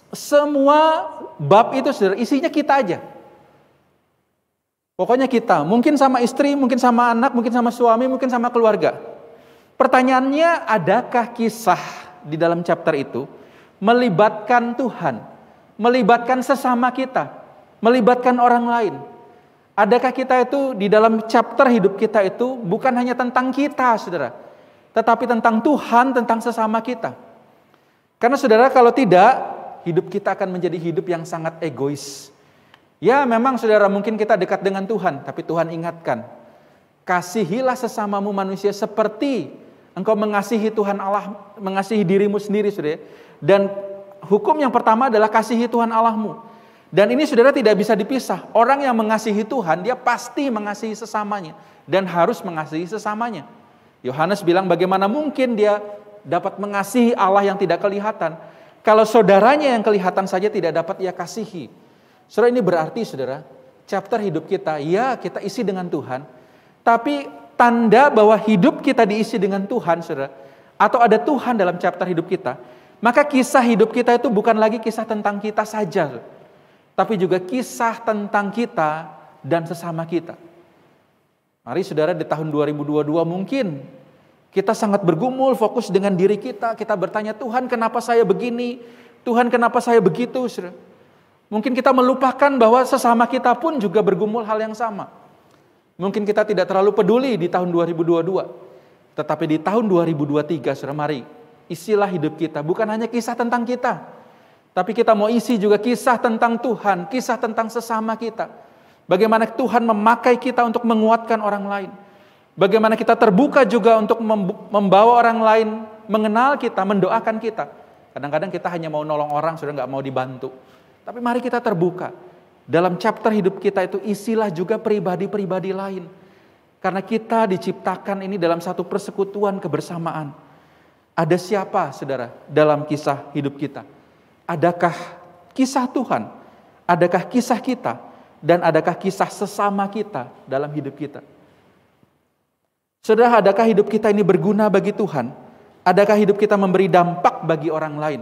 semua bab itu, saudara, isinya kita aja? Pokoknya kita, mungkin sama istri, mungkin sama anak, mungkin sama suami, mungkin sama keluarga. Pertanyaannya, adakah kisah di dalam chapter itu melibatkan Tuhan, melibatkan sesama kita, melibatkan orang lain? Adakah kita itu di dalam chapter hidup kita itu bukan hanya tentang kita, saudara, tetapi tentang Tuhan, tentang sesama kita? Karena saudara, kalau tidak, hidup kita akan menjadi hidup yang sangat egois. Ya memang saudara, mungkin kita dekat dengan Tuhan, tapi Tuhan ingatkan, kasihilah sesamamu manusia seperti engkau mengasihi Tuhan Allah, mengasihi dirimu sendiri, saudara. Dan hukum yang pertama adalah kasihi Tuhan Allahmu. Dan ini saudara tidak bisa dipisah. Orang yang mengasihi Tuhan, dia pasti mengasihi sesamanya dan harus mengasihi sesamanya. Yohanes bilang, bagaimana mungkin dia dapat mengasihi Allah yang tidak kelihatan kalau saudaranya yang kelihatan saja tidak dapat ia kasihi. Saudara, ini berarti saudara, chapter hidup kita, ya kita isi dengan Tuhan, tapi tanda bahwa hidup kita diisi dengan Tuhan, saudara, atau ada Tuhan dalam chapter hidup kita, maka kisah hidup kita itu bukan lagi kisah tentang kita saja, tapi juga kisah tentang kita dan sesama kita. Mari saudara, di tahun 2022 mungkin kita sangat bergumul, fokus dengan diri kita. Kita bertanya, Tuhan kenapa saya begini? Tuhan kenapa saya begitu? Mungkin kita melupakan bahwa sesama kita pun juga bergumul hal yang sama. Mungkin kita tidak terlalu peduli di tahun 2022. Tetapi di tahun 2023, saudara, mari isilah hidup kita. Bukan hanya kisah tentang kita, tapi kita mau isi juga kisah tentang Tuhan, kisah tentang sesama kita. Bagaimana Tuhan memakai kita untuk menguatkan orang lain. Bagaimana kita terbuka juga untuk membawa orang lain mengenal kita, mendoakan kita. Kadang-kadang kita hanya mau nolong orang, sudah nggak mau dibantu. Tapi mari kita terbuka. Dalam chapter hidup kita itu isilah juga pribadi-pribadi lain. Karena kita diciptakan ini dalam satu persekutuan kebersamaan. Ada siapa, saudara, dalam kisah hidup kita? Adakah kisah Tuhan? Adakah kisah kita? Dan adakah kisah sesama kita dalam hidup kita? Saudara, adakah hidup kita ini berguna bagi Tuhan? Adakah hidup kita memberi dampak bagi orang lain?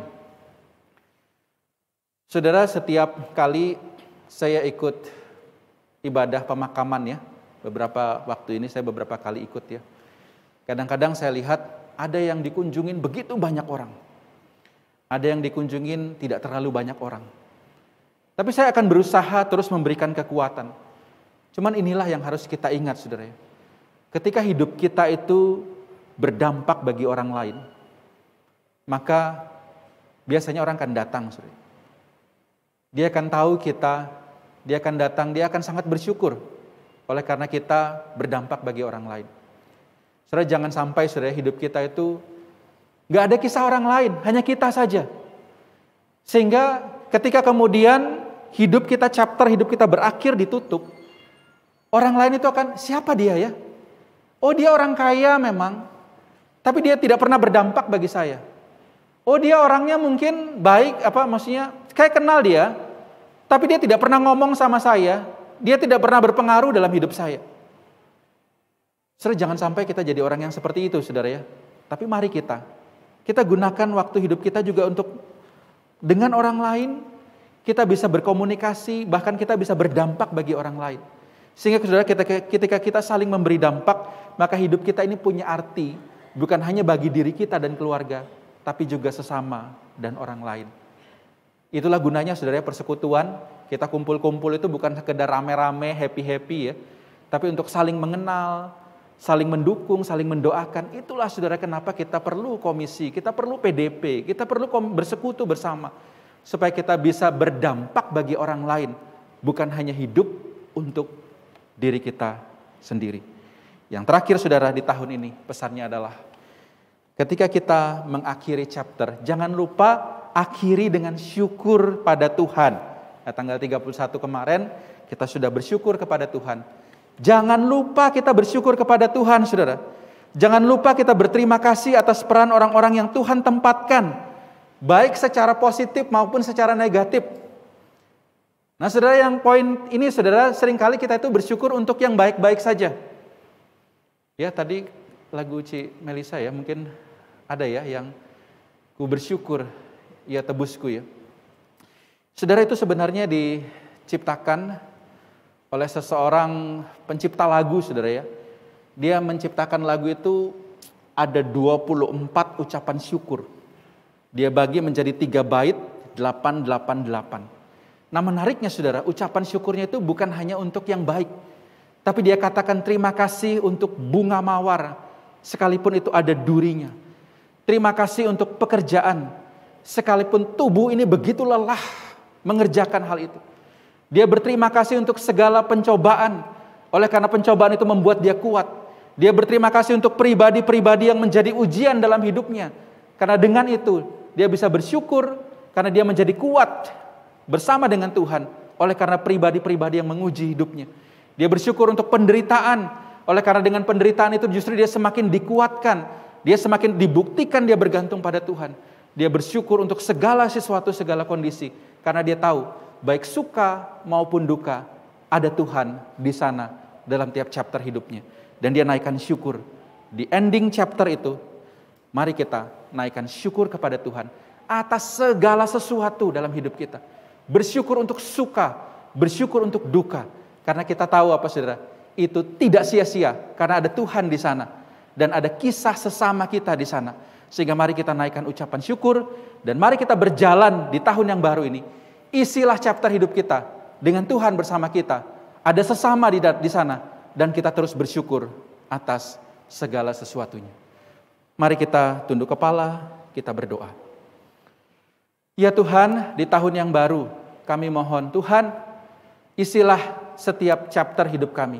Saudara, setiap kali saya ikut ibadah pemakaman ya, beberapa waktu ini saya beberapa kali ikut ya. Kadang-kadang saya lihat ada yang dikunjungin begitu banyak orang. Ada yang dikunjungin tidak terlalu banyak orang. Tapi saya akan berusaha terus memberikan kekuatan. Cuman inilah yang harus kita ingat, saudara. Ketika hidup kita itu berdampak bagi orang lain, maka biasanya orang akan datang, saudara. Dia akan tahu kita, dia akan datang, dia akan sangat bersyukur oleh karena kita berdampak bagi orang lain. Saudara, jangan sampai saudara hidup kita itu gak ada kisah orang lain, hanya kita saja. Sehingga ketika kemudian hidup kita, chapter hidup kita berakhir, ditutup, orang lain itu akan, siapa dia ya? Oh, dia orang kaya memang, tapi dia tidak pernah berdampak bagi saya. Oh dia orangnya mungkin baik, maksudnya kayak kenal dia, tapi dia tidak pernah ngomong sama saya, dia tidak pernah berpengaruh dalam hidup saya. Saudara, jangan sampai kita jadi orang yang seperti itu, saudara ya. Tapi mari kita gunakan waktu hidup kita juga untuk dengan orang lain, kita bisa berkomunikasi, bahkan kita bisa berdampak bagi orang lain. Sehingga saudara, ketika kita saling memberi dampak, maka hidup kita ini punya arti, bukan hanya bagi diri kita dan keluarga, tapi juga sesama dan orang lain. Itulah gunanya saudara persekutuan, kita kumpul-kumpul itu bukan sekedar rame-rame, happy-happy ya, tapi untuk saling mengenal, saling mendukung, saling mendoakan. Itulah saudara kenapa kita perlu komisi, kita perlu PDP, kita perlu bersekutu bersama, supaya kita bisa berdampak bagi orang lain, bukan hanya hidup untuk diri kita sendiri. Yang terakhir saudara di tahun ini, pesannya adalah ketika kita mengakhiri chapter, jangan lupa akhiri dengan syukur pada Tuhan. Nah, tanggal 31 kemarin kita sudah bersyukur kepada Tuhan. Jangan lupa kita bersyukur kepada Tuhan, saudara. Jangan lupa kita berterima kasih atas peran orang-orang yang Tuhan tempatkan, baik secara positif maupun secara negatif. Nah saudara, yang poin ini saudara, seringkali kita itu bersyukur untuk yang baik-baik saja. Ya tadi lagu Ci Melisa ya, mungkin ada ya yang ku bersyukur, ya tebusku ya. Saudara, itu sebenarnya diciptakan oleh seseorang pencipta lagu saudara ya. Dia menciptakan lagu itu ada 24 ucapan syukur. Dia bagi menjadi 3 bait, 888. Nah menariknya saudara, ucapan syukurnya itu bukan hanya untuk yang baik, tapi dia katakan terima kasih untuk bunga mawar, sekalipun itu ada durinya. Terima kasih untuk pekerjaan, sekalipun tubuh ini begitu lelah mengerjakan hal itu. Dia berterima kasih untuk segala pencobaan, oleh karena pencobaan itu membuat dia kuat. Dia berterima kasih untuk pribadi-pribadi yang menjadi ujian dalam hidupnya, karena dengan itu dia bisa bersyukur, karena dia menjadi kuat bersama dengan Tuhan, oleh karena pribadi-pribadi yang menguji hidupnya. Dia bersyukur untuk penderitaan, oleh karena dengan penderitaan itu justru dia semakin dikuatkan, dia semakin dibuktikan dia bergantung pada Tuhan. Dia bersyukur untuk segala sesuatu, segala kondisi, karena dia tahu baik suka maupun duka ada Tuhan di sana dalam tiap chapter hidupnya. Dan dia naikkan syukur. Di ending chapter itu, mari kita naikkan syukur kepada Tuhan atas segala sesuatu dalam hidup kita. Bersyukur untuk suka, bersyukur untuk duka, karena kita tahu apa saudara, itu tidak sia-sia karena ada Tuhan di sana. Dan ada kisah sesama kita di sana. Sehingga mari kita naikkan ucapan syukur. Dan mari kita berjalan di tahun yang baru ini. Isilah chapter hidup kita dengan Tuhan bersama kita. Ada sesama di sana. Dan kita terus bersyukur atas segala sesuatunya. Mari kita tunduk kepala, kita berdoa. Ya Tuhan, di tahun yang baru kami mohon Tuhan, isilah setiap chapter hidup kami.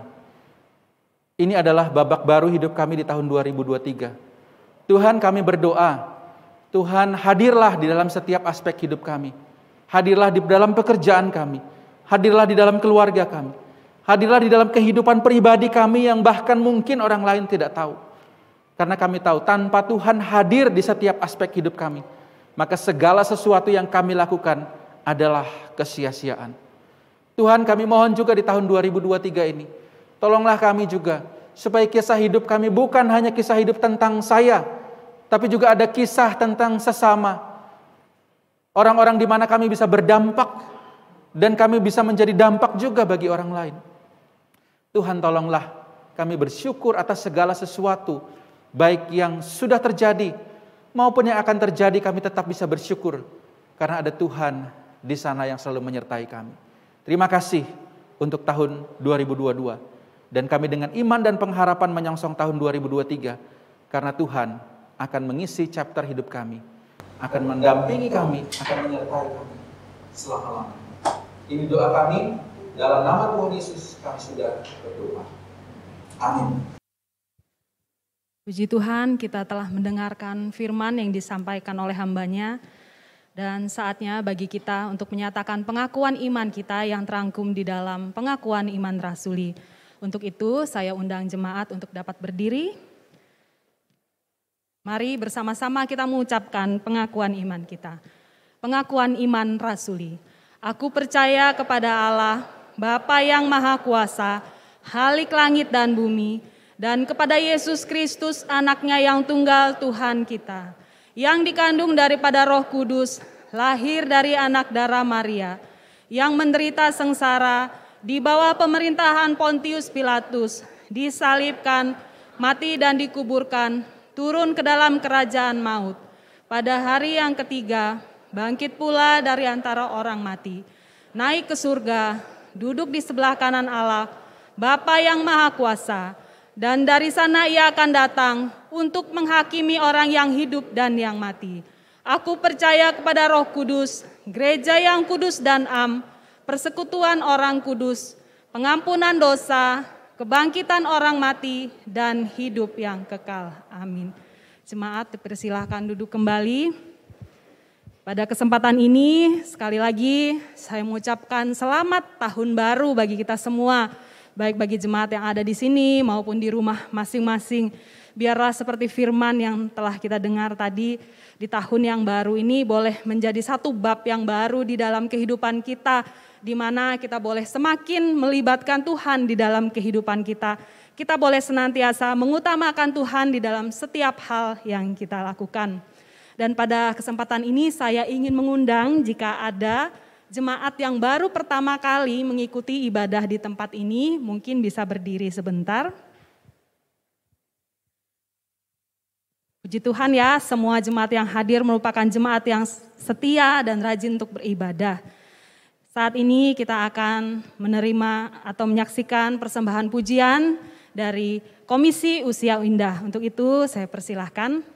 Ini adalah babak baru hidup kami di tahun 2023. Tuhan, kami berdoa, Tuhan hadirlah di dalam setiap aspek hidup kami. Hadirlah di dalam pekerjaan kami. Hadirlah di dalam keluarga kami. Hadirlah di dalam kehidupan pribadi kami yang bahkan mungkin orang lain tidak tahu. Karena kami tahu tanpa Tuhan hadir di setiap aspek hidup kami, maka segala sesuatu yang kami lakukan adalah kesia-siaan. Tuhan, kami mohon juga di tahun 2023 ini, tolonglah kami juga, supaya kisah hidup kami bukan hanya kisah hidup tentang saya, tapi juga ada kisah tentang sesama. Orang-orang di mana kami bisa berdampak, dan kami bisa menjadi dampak juga bagi orang lain. Tuhan, tolonglah kami bersyukur atas segala sesuatu, baik yang sudah terjadi, maupun yang akan terjadi, kami tetap bisa bersyukur, karena ada Tuhan di sana yang selalu menyertai kami. Terima kasih untuk tahun 2022. Dan kami dengan iman dan pengharapan menyongsong tahun 2023. Karena Tuhan akan mengisi chapter hidup kami. Akan mendampingi kami, akan menyertai kami selama-lamanya. Ini doa kami, dalam nama Tuhan Yesus kami sudah berdoa. Amin. Puji Tuhan, kita telah mendengarkan firman yang disampaikan oleh hamba-Nya. Dan saatnya bagi kita untuk menyatakan pengakuan iman kita yang terangkum di dalam pengakuan iman rasuli. Untuk itu saya undang jemaat untuk dapat berdiri. Mari bersama-sama kita mengucapkan pengakuan iman kita. Pengakuan iman rasuli. Aku percaya kepada Allah, Bapa yang Maha Kuasa, Khalik langit dan bumi, dan kepada Yesus Kristus, anaknya yang tunggal Tuhan kita, yang dikandung daripada Roh Kudus, lahir dari anak darah Maria, yang menderita sengsara di bawah pemerintahan Pontius Pilatus, disalibkan, mati dan dikuburkan, turun ke dalam kerajaan maut. Pada hari yang ketiga, bangkit pula dari antara orang mati, naik ke surga, duduk di sebelah kanan Allah, Bapa yang Maha Kuasa, dan dari sana ia akan datang untuk menghakimi orang yang hidup dan yang mati. Aku percaya kepada Roh Kudus, gereja yang kudus dan am, persekutuan orang kudus, pengampunan dosa, kebangkitan orang mati, dan hidup yang kekal. Amin. Jemaat dipersilahkan duduk kembali. Pada kesempatan ini, sekali lagi saya mengucapkan selamat tahun baru bagi kita semua, baik bagi jemaat yang ada di sini maupun di rumah masing-masing. Biarlah seperti firman yang telah kita dengar tadi, di tahun yang baru ini boleh menjadi satu bab yang baru di dalam kehidupan kita, di mana kita boleh semakin melibatkan Tuhan di dalam kehidupan kita. Kita boleh senantiasa mengutamakan Tuhan di dalam setiap hal yang kita lakukan. Dan pada kesempatan ini saya ingin mengundang jika ada jemaat yang baru pertama kali mengikuti ibadah di tempat ini, mungkin bisa berdiri sebentar. Puji Tuhan ya, semua jemaat yang hadir merupakan jemaat yang setia dan rajin untuk beribadah. Saat ini kita akan menerima atau menyaksikan persembahan pujian dari Komisi Usia Indah. Untuk itu saya persilahkan.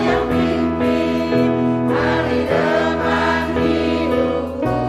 Yang pimpin hari depan hidupku.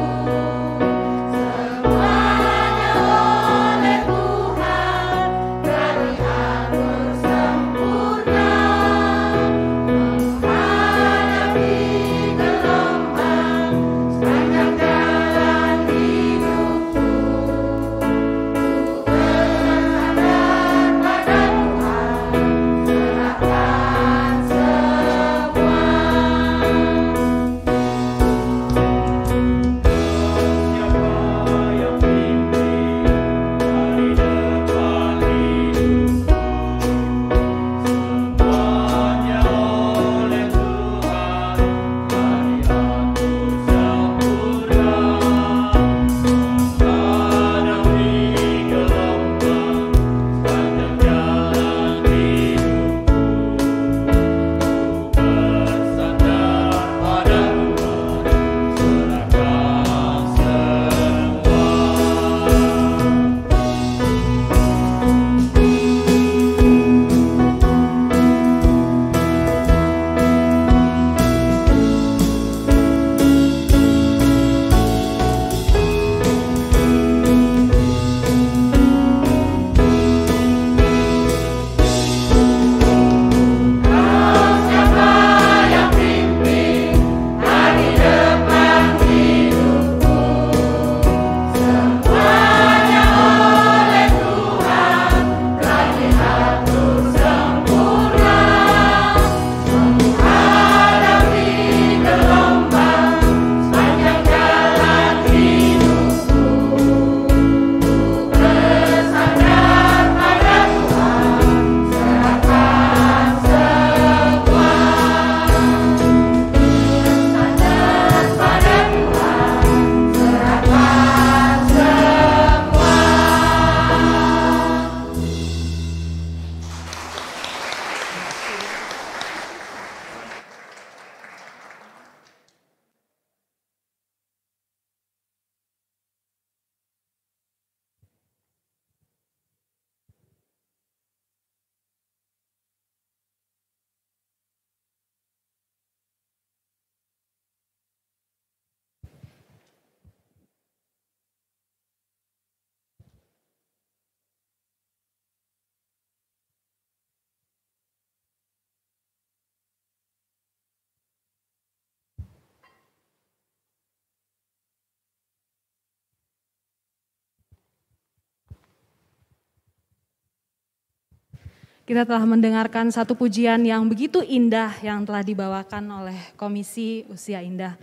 Kita telah mendengarkan satu pujian yang begitu indah yang telah dibawakan oleh Komisi Usia Indah.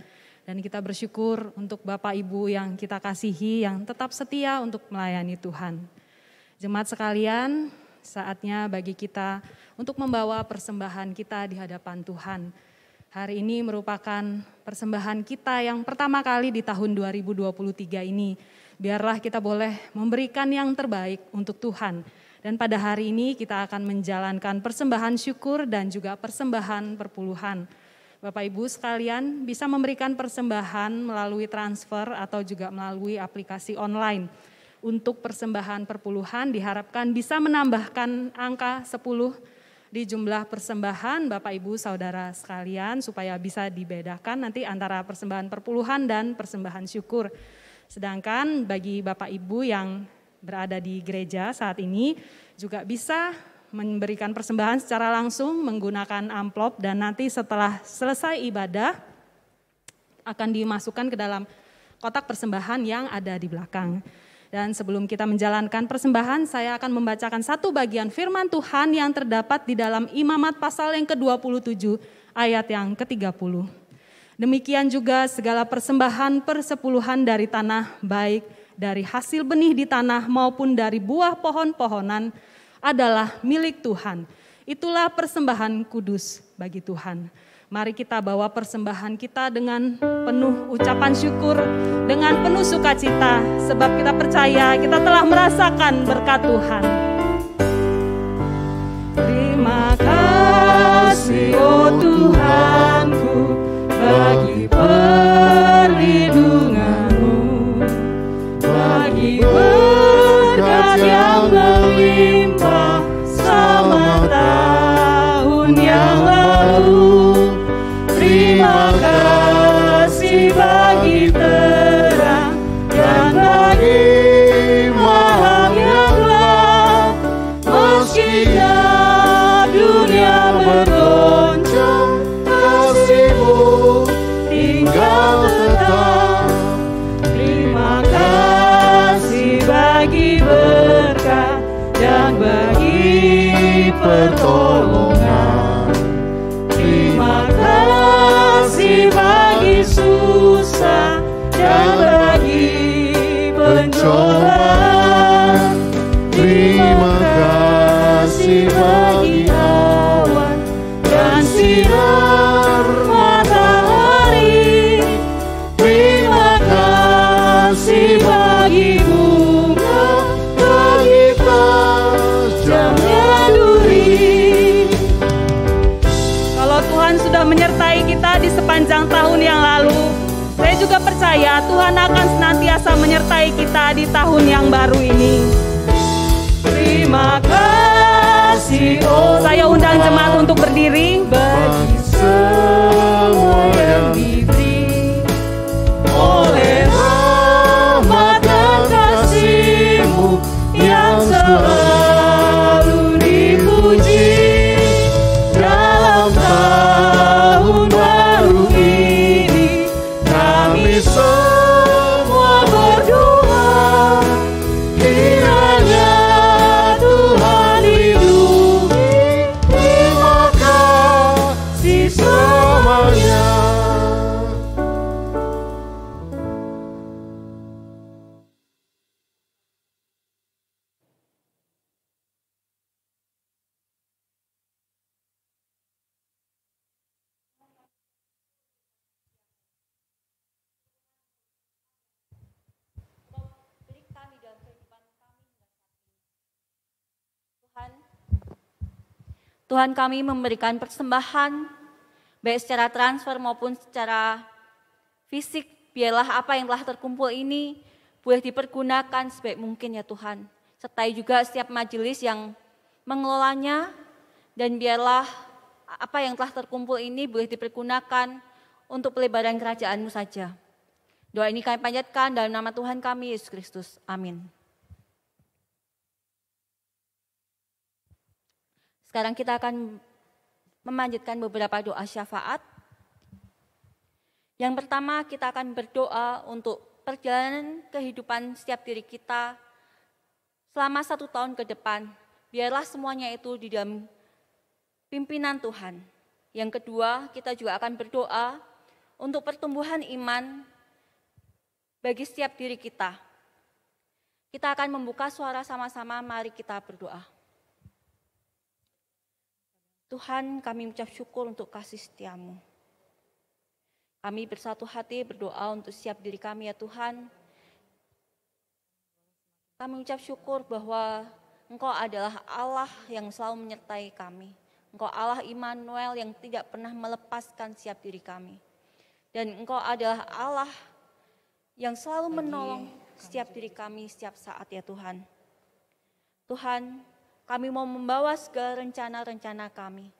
Dan kita bersyukur untuk Bapak Ibu yang kita kasihi yang tetap setia untuk melayani Tuhan. Jemaat sekalian, saatnya bagi kita untuk membawa persembahan kita di hadapan Tuhan. Hari ini merupakan persembahan kita yang pertama kali di tahun 2023 ini. Biarlah kita boleh memberikan yang terbaik untuk Tuhan. Dan pada hari ini kita akan menjalankan persembahan syukur dan juga persembahan perpuluhan. Bapak Ibu sekalian bisa memberikan persembahan melalui transfer atau juga melalui aplikasi online. Untuk persembahan perpuluhan diharapkan bisa menambahkan angka 10 di jumlah persembahan Bapak Ibu Saudara sekalian supaya bisa dibedakan nanti antara persembahan perpuluhan dan persembahan syukur. Sedangkan bagi Bapak Ibu yang berada di gereja saat ini juga bisa memberikan persembahan secara langsung menggunakan amplop dan nanti setelah selesai ibadah akan dimasukkan ke dalam kotak persembahan yang ada di belakang. Dan sebelum kita menjalankan persembahan, saya akan membacakan satu bagian firman Tuhan yang terdapat di dalam Imamat pasal yang ke-27 ayat yang ke-30. Demikian juga segala persembahan persepuluhan dari tanah baik dari hasil benih di tanah maupun dari buah pohon-pohonan adalah milik Tuhan. Itulah persembahan kudus bagi Tuhan. Mari kita bawa persembahan kita dengan penuh ucapan syukur, dengan penuh sukacita, sebab kita percaya kita telah merasakan berkat Tuhan. Terima kasih, oh Tuhanku, bagi perlindungan-Mu, bagi berkat yang berlimpah selama tahun yang lalu. Terima kasih bagi terang dan bagi malam yang gelap. Meski dunia bergoncang, kasih-Mu tinggal tetap. Terima kasih bagi berkat dan bagi pertolongan. Terima kasih bagi susah dan bagi pencobaan. Terima kasih bagi awan dan sinar matahari. Terima kasih bagi bunga, bagi tajamnya duri. Kalau Tuhan sudah menyertai kita di sepanjang tahun yang lalu, saya juga percaya Tuhan akan senantiasa menyertai kita di tahun yang baru ini. Terima kasih, oh saya undang jemaat untuk berdiri bagi semua yang diberi oleh rahmat dan kasih-Mu yang selalu dipuji. Dalam tahun baru ini kami semua berdoa, kiranya Tuhan lindungi. Terima kasih semuanya. Tuhan kami memberikan persembahan, baik secara transfer maupun secara fisik, biarlah apa yang telah terkumpul ini boleh dipergunakan sebaik mungkin ya Tuhan. Sertai juga setiap majelis yang mengelolanya, dan biarlah apa yang telah terkumpul ini boleh dipergunakan untuk pelebaran kerajaan-Mu saja. Doa ini kami panjatkan dalam nama Tuhan kami, Yesus Kristus. Amin. Sekarang kita akan memanjatkan beberapa doa syafaat. Yang pertama kita akan berdoa untuk perjalanan kehidupan setiap diri kita selama 1 tahun ke depan. biarlah semuanya itu di dalam pimpinan Tuhan. Yang kedua, kita juga akan berdoa untuk pertumbuhan iman bagi setiap diri kita. Kita akan membuka suara sama-sama, mari kita berdoa. Tuhan, kami mengucap syukur untuk kasih setia-Mu. Kami bersatu hati berdoa untuk setiap diri kami ya Tuhan. Kami mengucap syukur bahwa Engkau adalah Allah yang selalu menyertai kami. Engkau Allah Immanuel yang tidak pernah melepaskan setiap diri kami. Dan Engkau adalah Allah yang selalu menolong setiap diri kami setiap saat ya Tuhan. Tuhan, kami mau membawa segala rencana-rencana kami.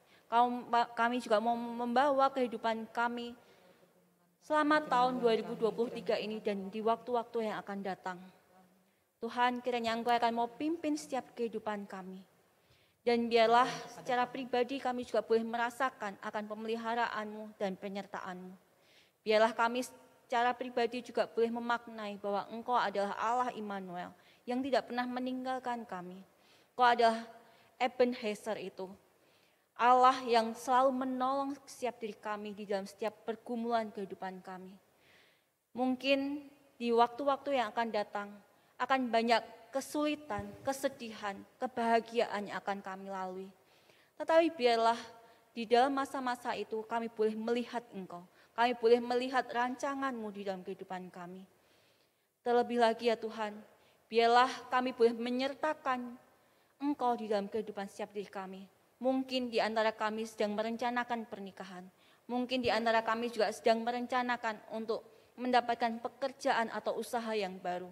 Kami juga mau membawa kehidupan kami selama tahun 2023 ini dan di waktu-waktu yang akan datang. Tuhan, kiranya Engkau akan mau pimpin setiap kehidupan kami. Dan biarlah secara pribadi kami juga boleh merasakan akan pemeliharaan-Mu dan penyertaan-Mu. Biarlah kami secara pribadi juga boleh memaknai bahwa Engkau adalah Allah Immanuel yang tidak pernah meninggalkan kami. Engkau adalah Ebenezer itu. Allah yang selalu menolong setiap diri kami di dalam setiap pergumulan kehidupan kami. Mungkin di waktu-waktu yang akan datang, akan banyak kesulitan, kesedihan, kebahagiaan yang akan kami lalui. Tetapi biarlah di dalam masa-masa itu kami boleh melihat Engkau. Kami boleh melihat rancangan-Mu di dalam kehidupan kami. Terlebih lagi ya Tuhan, biarlah kami boleh menyertakan Engkau di dalam kehidupan setiap diri kami. Mungkin di antara kami sedang merencanakan pernikahan. Mungkin di antara kami juga sedang merencanakan untuk mendapatkan pekerjaan atau usaha yang baru.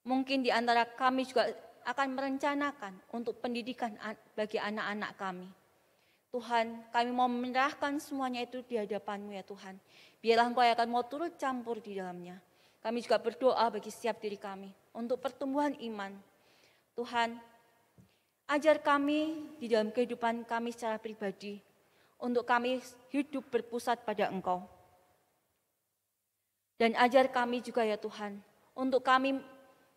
Mungkin di antara kami juga akan merencanakan untuk pendidikan bagi anak-anak kami. Tuhan, kami mau menyerahkan semuanya itu di hadapan-Mu ya Tuhan. Biarlah Engkau akan mau turut campur di dalamnya. Kami juga berdoa bagi setiap diri kami untuk pertumbuhan iman. Tuhan, ajar kami di dalam kehidupan kami secara pribadi untuk kami hidup berpusat pada Engkau. Dan ajar kami juga ya Tuhan, untuk kami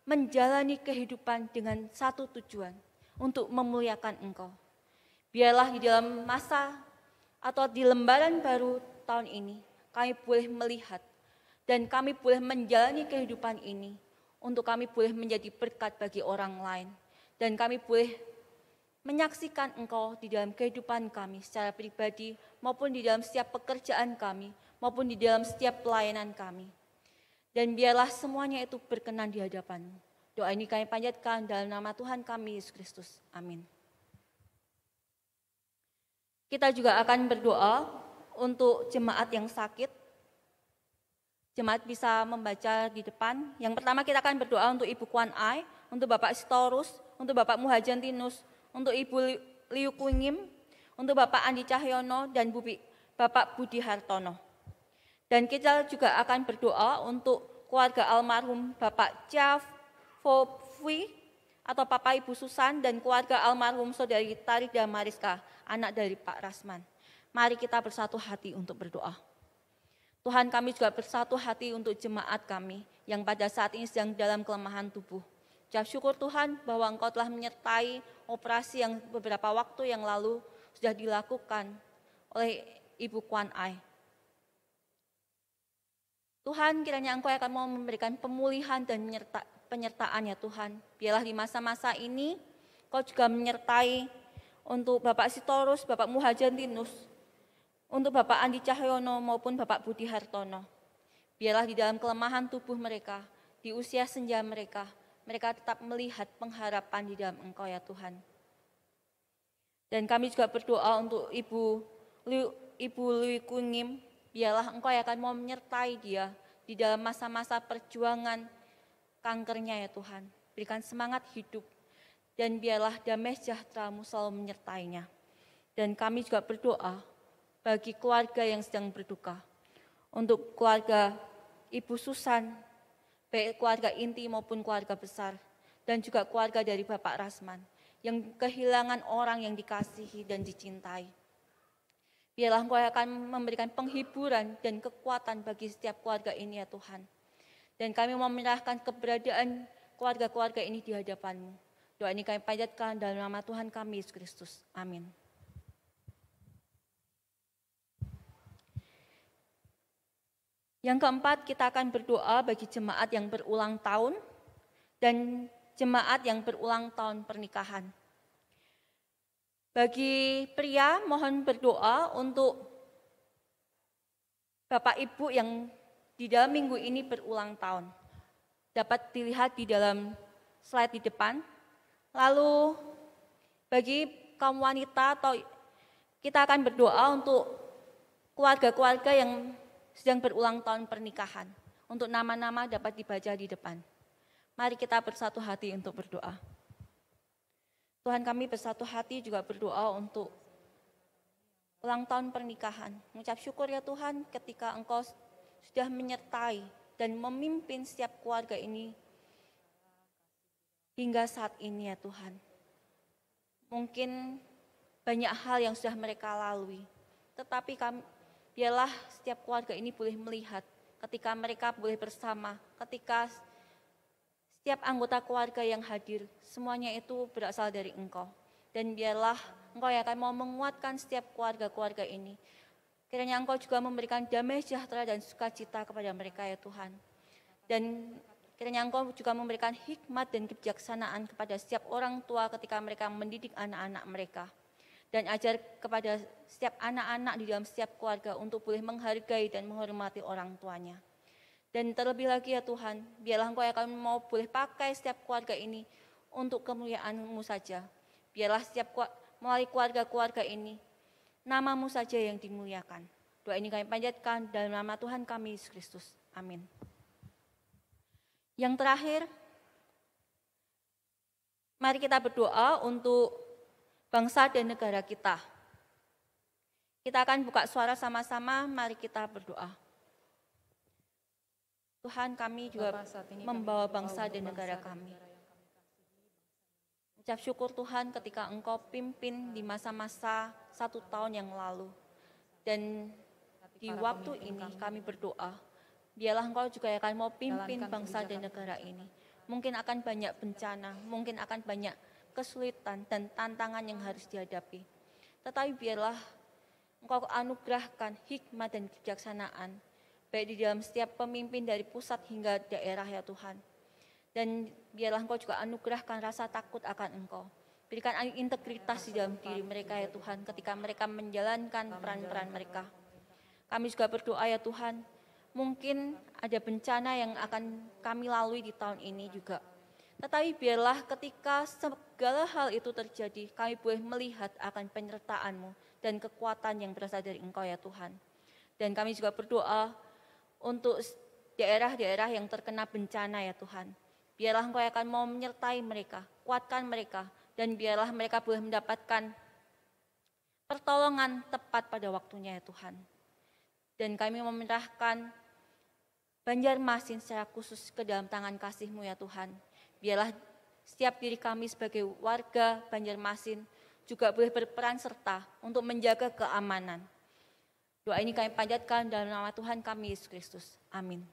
menjalani kehidupan dengan satu tujuan, untuk memuliakan Engkau. Biarlah di dalam masa atau di lembaran baru tahun ini, kami boleh melihat dan kami boleh menjalani kehidupan ini untuk kami boleh menjadi berkat bagi orang lain. Dan kami boleh menyaksikan Engkau di dalam kehidupan kami secara pribadi maupun di dalam setiap pekerjaan kami maupun di dalam setiap pelayanan kami. Dan biarlah semuanya itu berkenan di hadapan-Mu. Doa ini kami panjatkan dalam nama Tuhan kami Yesus Kristus. Amin. Kita juga akan berdoa untuk jemaat yang sakit. Jemaat bisa membaca di depan. Yang pertama kita akan berdoa untuk Ibu Kwan Ai, untuk Bapak Sitorus, untuk Bapak Muhajantinus, untuk Ibu Liu Kuingim, untuk Bapak Andi Cahyono, dan Bapak Budi Hartono. Dan kita juga akan berdoa untuk keluarga almarhum Bapak Chia Fo Fui, atau Papa Ibu Susan dan keluarga almarhum Saudari Tarida Mariska, anak dari Pak Rasman. Mari kita bersatu hati untuk berdoa. Tuhan, kami juga bersatu hati untuk jemaat kami yang pada saat ini sedang dalam kelemahan tubuh. Ucap syukur Tuhan bahwa Engkau telah menyertai operasi yang beberapa waktu yang lalu sudah dilakukan oleh Ibu Kwan Ai. Tuhan, kiranya Engkau akan mau memberikan pemulihan dan penyertaan ya Tuhan. Biarlah di masa-masa ini Kau juga menyertai untuk Bapak Sitorus, Bapak Muhajantinus, untuk Bapak Andi Cahyono maupun Bapak Budi Hartono. Biarlah di dalam kelemahan tubuh mereka, di usia senja mereka tetap melihat pengharapan di dalam Engkau ya Tuhan. Dan kami juga berdoa untuk Ibu Liu Kuingim, biarlah Engkau yang akan mau menyertai dia di dalam masa-masa perjuangan kankernya ya Tuhan. Berikan semangat hidup dan biarlah damai sejahtera-Mu selalu menyertainya. Dan kami juga berdoa bagi keluarga yang sedang berduka. Untuk keluarga Ibu Susan, baik keluarga inti maupun keluarga besar. Dan juga keluarga dari Bapak Rasman yang kehilangan orang yang dikasihi dan dicintai. Biarlah Engkau akan memberikan penghiburan dan kekuatan bagi setiap keluarga ini ya Tuhan. Dan kami mau menyerahkan keberadaan keluarga-keluarga ini di hadapan-Mu. Doa ini kami panjatkan dalam nama Tuhan kami, Yesus Kristus. Amin. Yang keempat, kita akan berdoa bagi jemaat yang berulang tahun dan jemaat yang berulang tahun pernikahan. Bagi pria, mohon berdoa untuk Bapak Ibu yang di dalam minggu ini berulang tahun. Dapat dilihat di dalam slide di depan. Lalu bagi kaum wanita, kita akan berdoa untuk keluarga-keluarga yang sedang berulang tahun pernikahan. Untuk nama-nama dapat dibaca di depan. Mari kita bersatu hati untuk berdoa. Tuhan, kami bersatu hati juga berdoa untuk ulang tahun pernikahan. Mengucap syukur ya Tuhan ketika Engkau sudah menyertai dan memimpin setiap keluarga ini hingga saat ini ya Tuhan. Mungkin banyak hal yang sudah mereka lalui, tetapi biarlah setiap keluarga ini boleh melihat ketika mereka boleh bersama, ketika setiap anggota keluarga yang hadir, semuanya itu berasal dari Engkau. Dan biarlah Engkau yang akan mau menguatkan setiap keluarga-keluarga ini. Kiranya Engkau juga memberikan damai sejahtera dan sukacita kepada mereka ya Tuhan. Dan kiranya Engkau juga memberikan hikmat dan kebijaksanaan kepada setiap orang tua ketika mereka mendidik anak-anak mereka. Dan ajar kepada setiap anak-anak di dalam setiap keluarga untuk boleh menghargai dan menghormati orang tuanya. Dan terlebih lagi ya Tuhan, biarlah Engkau akan mau boleh pakai setiap keluarga ini untuk kemuliaan-Mu saja. Biarlah setiap melalui keluarga-keluarga ini, nama-Mu saja yang dimuliakan. Doa ini kami panjatkan dalam nama Tuhan kami, Yesus Kristus. Amin. Yang terakhir, mari kita berdoa untuk bangsa dan negara kita. Kita akan buka suara sama-sama, mari kita berdoa. Tuhan, kami juga membawa bangsa dan negara kami. Ucap syukur Tuhan ketika Engkau pimpin di masa-masa 1 tahun yang lalu. Dan di waktu ini kami berdoa, biarlah Engkau juga akan mau pimpin bangsa dan negara ini. Mungkin akan banyak bencana, mungkin akan banyak kesulitan dan tantangan yang harus dihadapi. Tetapi biarlah Engkau anugerahkan hikmat dan kebijaksanaan, baik di dalam setiap pemimpin dari pusat hingga daerah ya Tuhan. Dan biarlah Engkau juga anugerahkan rasa takut akan Engkau. Berikan integritas di dalam diri mereka ya Tuhan ketika mereka menjalankan peran-peran mereka. Kami juga berdoa ya Tuhan, mungkin ada bencana yang akan kami lalui di tahun ini juga. Tetapi biarlah ketika segala hal itu terjadi, kami boleh melihat akan penyertaan-Mu dan kekuatan yang berasal dari Engkau ya Tuhan. Dan kami juga berdoa untuk daerah-daerah yang terkena bencana ya Tuhan. Biarlah Engkau akan mau menyertai mereka, kuatkan mereka, dan biarlah mereka boleh mendapatkan pertolongan tepat pada waktunya ya Tuhan. Dan kami memerintahkan Banjarmasin secara khusus ke dalam tangan kasih-Mu ya Tuhan. Biarlah setiap diri kami sebagai warga Banjarmasin juga boleh berperan serta untuk menjaga keamanan. Doa ini kami panjatkan dalam nama Tuhan kami, Yesus Kristus. Amin.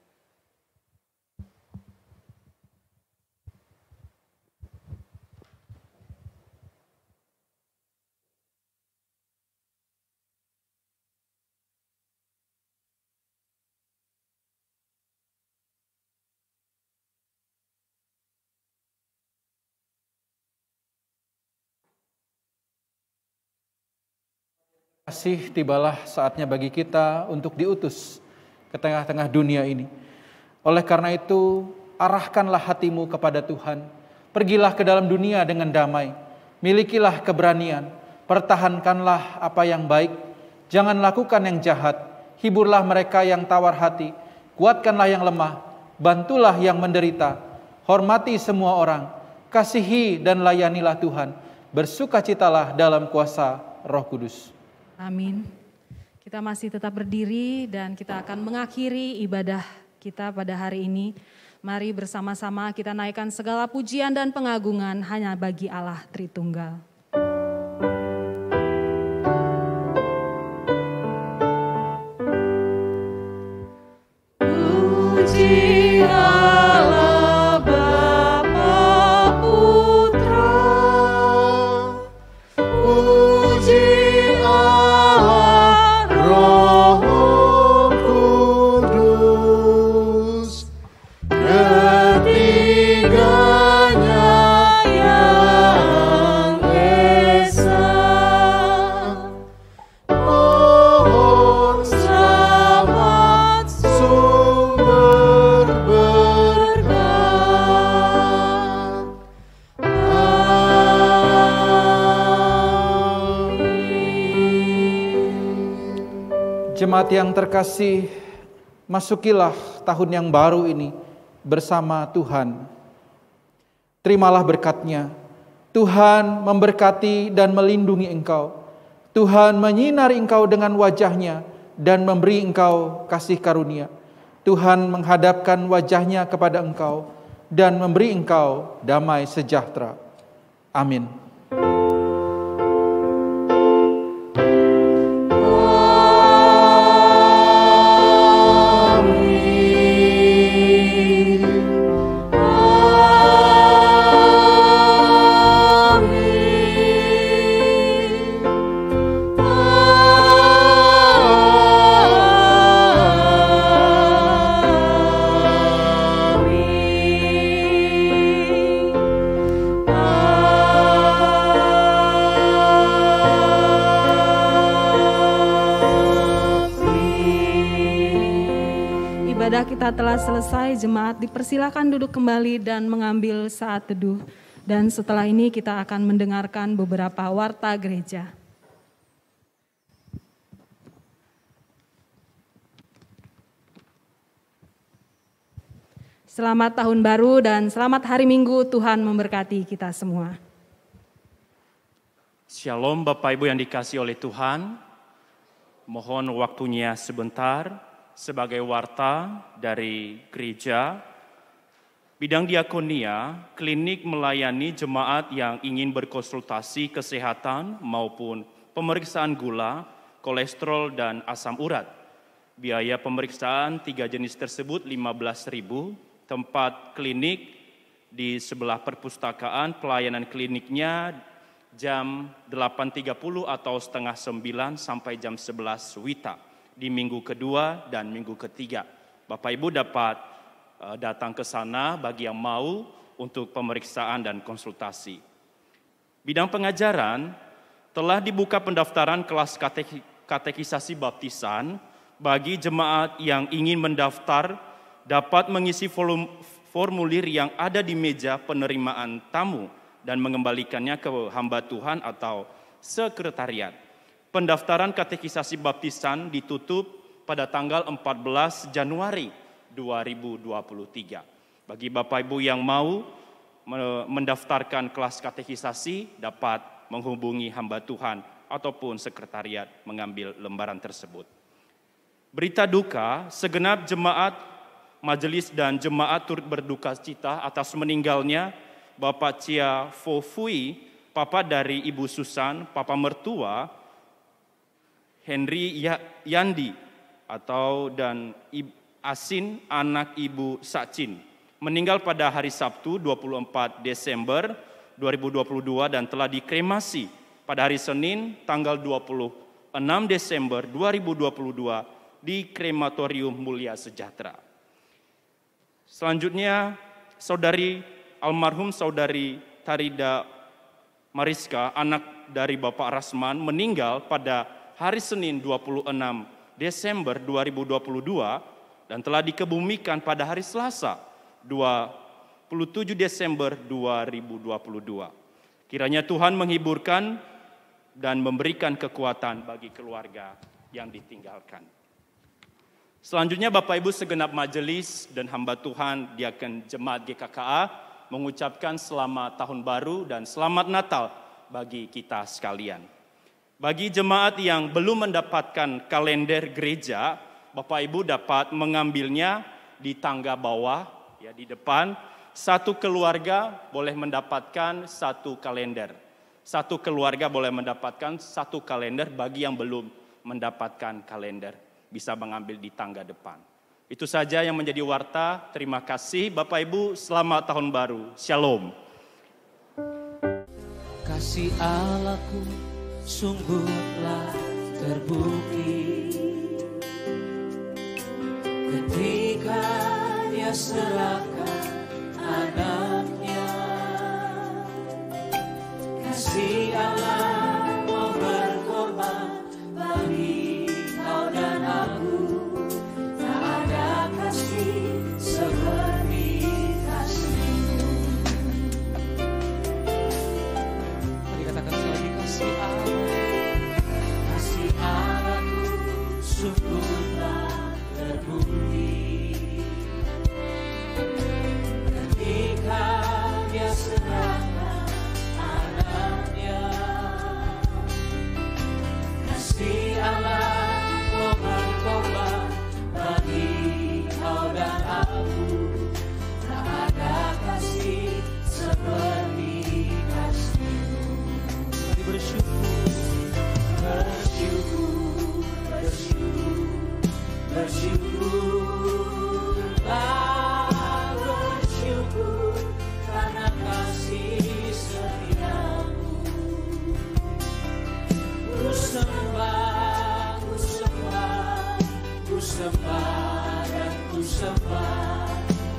Kasih tibalah saatnya bagi kita untuk diutus ke tengah-tengah dunia ini. Oleh karena itu, arahkanlah hatimu kepada Tuhan. Pergilah ke dalam dunia dengan damai. Milikilah keberanian. Pertahankanlah apa yang baik. Jangan lakukan yang jahat. Hiburlah mereka yang tawar hati. Kuatkanlah yang lemah. Bantulah yang menderita. Hormati semua orang. Kasihi dan layanilah Tuhan. Bersukacitalah dalam kuasa Roh Kudus. Amin. Kita masih tetap berdiri dan kita akan mengakhiri ibadah kita pada hari ini. Mari bersama-sama kita naikkan segala pujian dan pengagungan hanya bagi Allah Tritunggal. Puji Allah Bapa Putra Jemaat yang terkasih, masukilah tahun yang baru ini bersama Tuhan. Terimalah berkat-Nya. Tuhan memberkati dan melindungi engkau. Tuhan menyinari engkau dengan wajah-Nya dan memberi engkau kasih karunia. Tuhan menghadapkan wajah-Nya kepada engkau dan memberi engkau damai sejahtera. Amin. Kita telah selesai, jemaat dipersilakan duduk kembali dan mengambil saat teduh. Dan setelah ini kita akan mendengarkan beberapa warta gereja. Selamat tahun baru dan selamat hari Minggu, Tuhan memberkati kita semua. Shalom Bapak Ibu yang dikasihi oleh Tuhan, mohon waktunya sebentar. Sebagai warta dari gereja, bidang diakonia, klinik melayani jemaat yang ingin berkonsultasi kesehatan maupun pemeriksaan gula, kolesterol, dan asam urat. Biaya pemeriksaan 3 jenis tersebut 15.000, tempat klinik di sebelah perpustakaan, pelayanan kliniknya jam 8.30 atau setengah 9 sampai jam 11 WITA. Di minggu kedua dan minggu ketiga. Bapak Ibu dapat datang ke sana bagi yang mau untuk pemeriksaan dan konsultasi. Bidang pengajaran telah dibuka pendaftaran kelas katekisasi baptisan bagi jemaat yang ingin mendaftar dapat mengisi formulir yang ada di meja penerimaan tamu dan mengembalikannya ke hamba Tuhan atau sekretariat. Pendaftaran katekisasi baptisan ditutup pada tanggal 14 Januari 2023. Bagi Bapak Ibu yang mau mendaftarkan kelas katekisasi dapat menghubungi hamba Tuhan ataupun sekretariat mengambil lembaran tersebut. Berita duka, segenap jemaat, majelis dan jemaat turut berduka cita atas meninggalnya Bapak Chia Fo Fui, papa dari Ibu Susan, papa mertua Henry Yandi dan Asin, anak Ibu Sacin, meninggal pada hari Sabtu 24 Desember 2022 dan telah dikremasi pada hari Senin tanggal 26 Desember 2022 di Krematorium Mulia Sejahtera. Selanjutnya, almarhum saudari Tarida Mariska, anak dari Bapak Rasman, meninggal pada hari Senin 26 Desember 2022 dan telah dikebumikan pada hari Selasa 27 Desember 2022. Kiranya Tuhan menghiburkan dan memberikan kekuatan bagi keluarga yang ditinggalkan. Selanjutnya Bapak Ibu segenap majelis dan hamba Tuhan diaken jemaat GKKA mengucapkan selamat tahun baru dan selamat Natal bagi kita sekalian. Bagi jemaat yang belum mendapatkan kalender gereja, Bapak Ibu dapat mengambilnya di tangga bawah, ya di depan. Satu keluarga boleh mendapatkan satu kalender. Satu keluarga boleh mendapatkan satu kalender bagi yang belum mendapatkan kalender. Bisa mengambil di tangga depan. Itu saja yang menjadi warta. Terima kasih Bapak Ibu, selamat tahun baru. Shalom. Kasih Allahku sungguhlah terbukti ketika Dia serahkan anaknya. Kasih Allah mau berkorban bagi kau dan aku. Tak ada kasih seperti kasih-Mu. Mari katakan sekali lagi, kasih Allah. bersyukurlah, bersyukur karena kasih setiamu. Ku sembah, ku sembah, ku sembah dan ku sembah,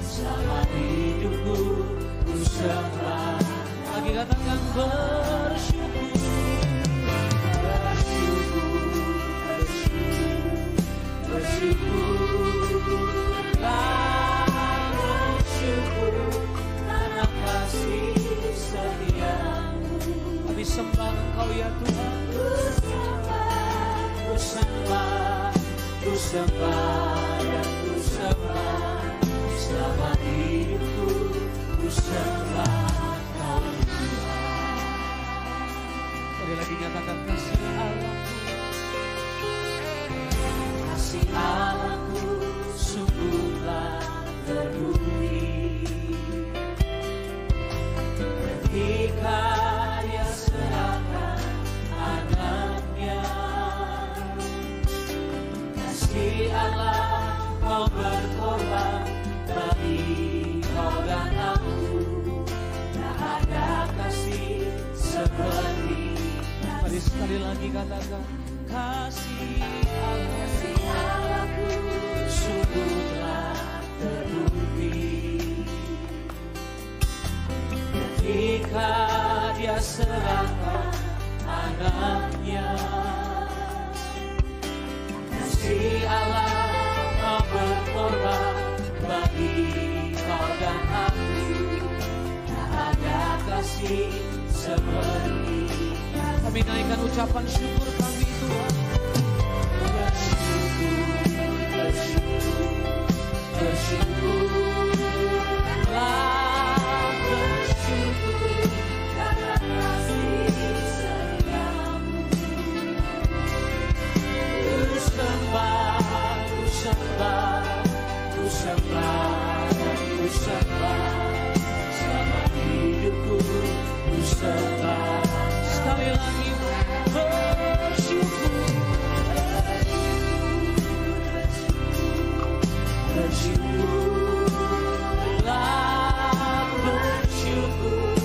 selama hidupku ku sembah. Lagi katakan bersyukur, bersyukur, bersyukur, bersyukurlah, bersyukur karena kasih setiamu. Kami sembah Engkau ya Tuhan. Ku sembah, ku sembah dan ku sembah, selama hidupku ku sembah Kau Tuhan. Sekali lagi nyatakan kasih Allahku, kasih Allahku sungguhlah peduli. Ketika Dia serahkan anaknya, kasih Allah mau berkorban bagi kau dan aku. Tak ada kasih seperti. Mari sekali lagi katakan kasih Allahku sungguhlah terbukti. Ketika Dia serahkan anaknya, kasih Allah mau berkorban bagi kau dan aku. Tak ada kasih seperti. Kami naikkan ucapan syukur kami Tuhan. Bersyukur, bersyukur, bersyukurlah, bersyukur karena kasih setiamu. Ku sembah, ku sembah, ku sembah dan ku sembah, selama hidupku ku sembah. Sekali lagi bersyukur, bersyukurlah, bersyukur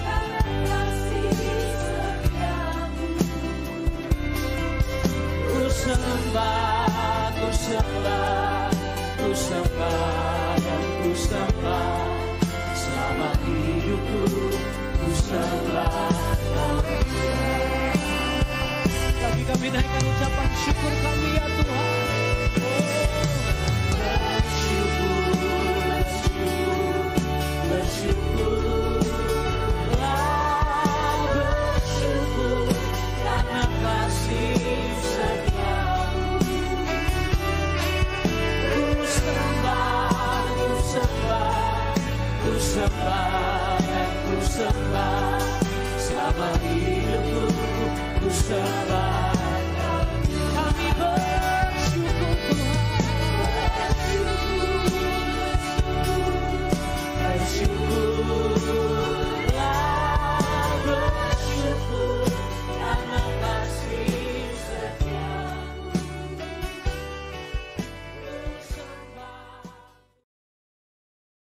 karena kasih setiamu. Ku sembah, ku sembah, ku sembah dan ku sembah, selama hidupku ku sembah. Lagi kami naikkan ucapan syukur kami ya Tuhan. Bersyukur, bersyukur, bersyukurlah, bersyukur karena kasih setiamu. Ku sembah, ku sembah, ku sembah dan ku sembah, selama hidupku ku sembah.